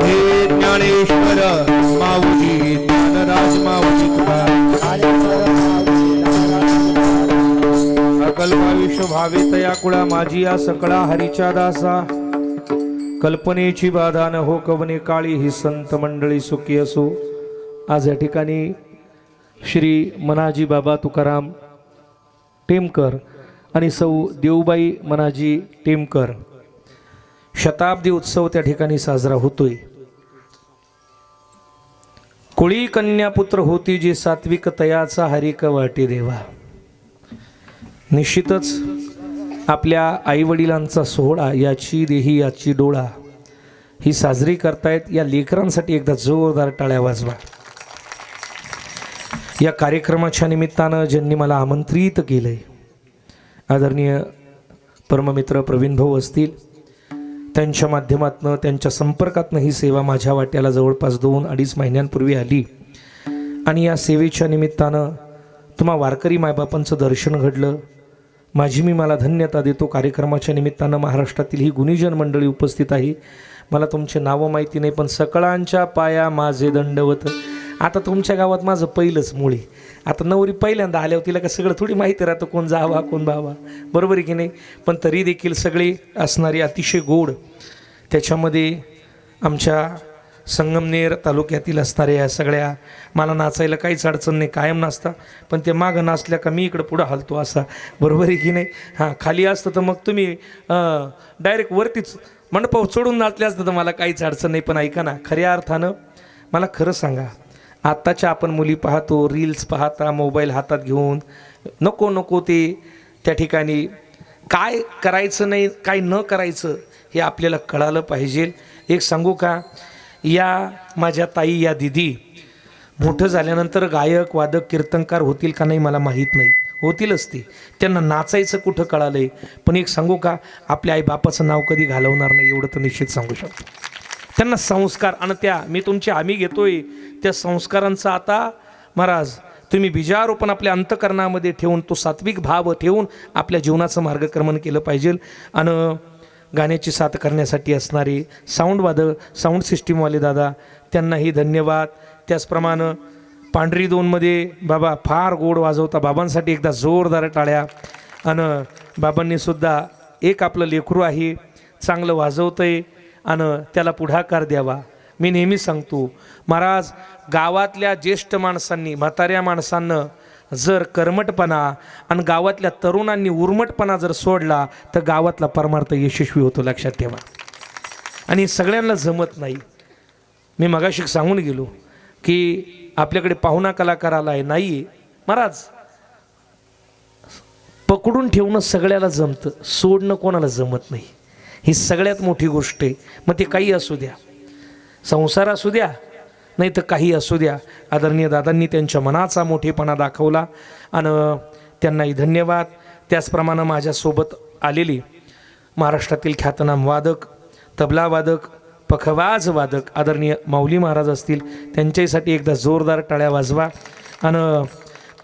हे ज्ञानेश्वर माऊली ज्ञानराज माऊली अकल्पायुष्य भावे तया कुळा माझी या सकळा हरीच्या दासा. कल्पनेची बाधा न हो कवने काळी, ही संत मंडळी सुखी असो. आज या ठिकाणी श्री मनाजी बाबा तुकाराम टेमकर आणि सौ देऊबाई मनाजी टेमकर शताब्दी उत्सव त्या ठिकाणी साजरा होतोय. कुळी कन्या पुत्र होती जी सात्विक तयाचा हरिक वाटे देवा. निश्चितच आपल्या आईवडिलांचा सोहळा, याची देही याची डोळा, ही साजरी करतायत. या लेकरांसाठी एकदा जोरदार टाळ्या वाजवा. या कार्यक्रमाच्या निमित्तानं ज्यांनी मला आमंत्रित केलंय, आदरणीय परममित्र प्रवीण भाऊ असतील, त्यांच्या माध्यमातनं त्यांच्या संपर्कातनं ही सेवा माझ्या वाट्याला जवळपास 2-2.5 महिन्यांपूर्वी आली. आणि या सेवेच्या निमित्तानं तुम्हा वारकरी मायबापांचं दर्शन घडलं. माझी मी मला धन्यता देतो. कार्यक्रमाच्या निमित्तानं महाराष्ट्रातील ही गुणीजन मंडळी उपस्थित आहे. मला तुमचे नावं माहिती नाही, पण सकळांच्या पाया माझे दंडवत. आता तुमच्या गावात माझं पहिलंच मुळे. आता नवरी पहिल्यांदा आल्यावर तिला का सगळं थोडी माहिती राहतं, कोण जावा कोण बावा, बरोबर आहे की नाही? पण तरी देखील सगळे असणारी अतिशय गोड, त्याच्यामध्ये आमच्या संगमनेर तालुक्यातील असणाऱ्या या सगळ्या, मला नाचायला काहीच अडचण नाही, कायम नाचता, पण ते मागं नाचल्या का मी इकडं पुढं हलतो असा, बरोबर आहे की नाही? हां, खाली असतं तर मग तुम्ही डायरेक्ट वरतीच मंडपावर चढून नाचले असतं तर मला काहीच अडचण नाही. पण ऐका ना, खऱ्या अर्थानं मला खरं सांगा, आत्ताच्या आपण मुली पाहतो, रील्स पाहता मोबाईल हातात घेऊन, नको नको ते त्या ठिकाणी काय करायचं नाही, काय न करायचं हे आपल्याला कळालं पाहिजे. एक सांगू का, या माझ्या ताई, या दिदी मोठं झाल्यानंतर गायक वादक कीर्तनकार होतील का नाही मला माहीत नाही, होतीलच ती. त्यांना नाचायचं कुठं कळालंय. पण एक सांगू का, आपल्या आईबापाचं नाव कधी घालवणार नाही एवढं तर निश्चित सांगू शकतो. त्यांना संस्कार आणि त्या मी तुमची आम्ही घेतोय त्या संस्कारांचा आता महाराज तुम्ही बीजारोपण आपल्या अंतकरणामध्ये ठेवून तो सात्विक भाव ठेवून आपल्या जीवनाचं मार्गक्रमण केलं पाहिजे. आणि गाण्याची साथ करण्यासाठी असणारे साऊंड सिस्टीमवाले दादा त्यांनाही धन्यवाद. त्याचप्रमाणे पांढरी 2मध्ये बाबा फार गोड वाजवता, बाबांसाठी एकदा जोरदार टाळ्या. आणि बाबांनी सुद्धा एक आपलं लेकरू आहे चांगलं वाजवतंय आणि त्याला पुढाकार द्यावा. मी नेहमी सांगतो महाराज, गावातल्या ज्येष्ठ माणसांनी म्हाताऱ्या माणसांना जर कर्मटपणा आणि गावातल्या तरुणांनी उर्मटपणा जर सोडला तर गावातला परमार्थ यशस्वी होतो, लक्षात ठेवा. आणि सगळ्यांना जमत नाही. मी मगाशी सांगून गेलो की आपल्याकडे पाहुणा कलाकार आला आहे, नाही महाराज, पकडून ठेवणं सगळ्याला जमतं, सोडणं कोणाला जमत नाही. ही सगळ्यात मोठी गोष्ट आहे. मग ते काही असू द्या, संसार असू द्या नाही तर काही असू द्या. आदरणीय दादांनी त्यांच्या मनाचा मोठेपणा दाखवला आणि त्यांनाही धन्यवाद. त्याचप्रमाणे माझ्यासोबत आलेली महाराष्ट्रातील ख्यातनाम वादक, तबला वादक, पखवाज वादक आदरणीय माऊली महाराज असतील, त्यांच्यासाठी एकदा जोरदार टाळ्या वाजवा. आणि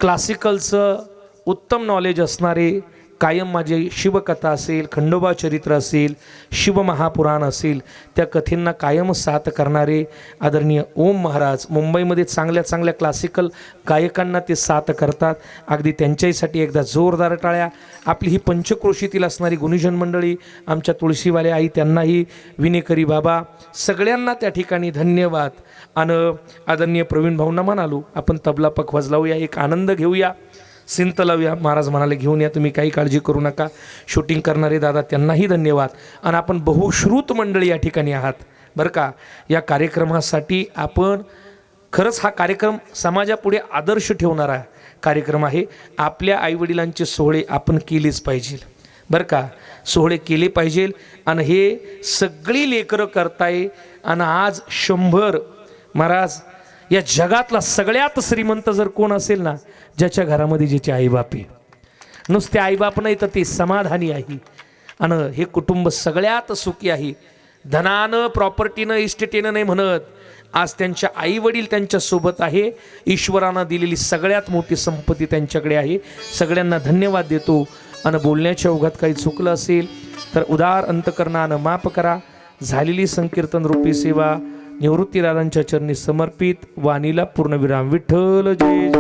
क्लासिकलचं उत्तम नॉलेज असणारे, कायम माझी शिवकथा असेल, खंडोबा चरित्र असेल, शिवमहापुराण असेल, त्या कथेंना कायम साथ करणारे आदरणीय ओम महाराज मुंबईमध्ये चांगल्या चांगल्या क्लासिकल गायकांना ते साथ करतात. अगदी त्यांच्यासाठी एकदा जोरदार टाळ्या. आपली ही पंचक्रोशीतील असणारी गुणीजन मंडळी, आमच्या तुळशीवाले आई, त्यांनाही विनेकरी बाबा, सगळ्यांना त्या ठिकाणी धन्यवाद. आणि आदरणीय प्रवीण भाऊंना म्हणालो आपण तबला पखवाज लावूया, एक आनंद घेऊया, सिंत लावूया. महाराज म्हणाले घेऊन या, तुम्ही काही काळजी करू नका. शूटिंग करणारे दादा त्यांनाही धन्यवाद. आणि आपण बहुश्रुत मंडळी या ठिकाणी आहात बरं का. या कार्यक्रमासाठी आपण खरंच हा कार्यक्रम समाजापुढे आदर्श ठेवणारा कार्यक्रम आहे. आपल्या आईवडिलांचे सोहळे आपण केलेच पाहिजे बरं का, सोहळे केले पाहिजे. आणि हे सगळी लेकरं करताय. आणि आज 100 महाराज या जगातला सगळ्यात श्रीमंत जर कोण असेल ना, ज्याच्या घरामध्ये ज्याचे आईबाप आहे, नुसते आईबाप नाही तर ते समाधानी आहे. आणि हे कुटुंब सगळ्यात सुखी आहे. धनानं, प्रॉपर्टीनं, इस्टेटीनं नाही म्हणत, आज त्यांच्या आईवडील त्यांच्यासोबत आहे. ईश्वरानं दिलेली सगळ्यात मोठी संपत्ती त्यांच्याकडे आहे. सगळ्यांना धन्यवाद देतो. आणि बोलण्याच्या ओघात काही चुकलं असेल तर उदार अंतकरणानं माफ करा. झालेली संकीर्तन रूपी सेवा निवृत्तीदादांच्या चरणी समर्पित. वाणीला पूर्णविराम. विठ्ठल जय.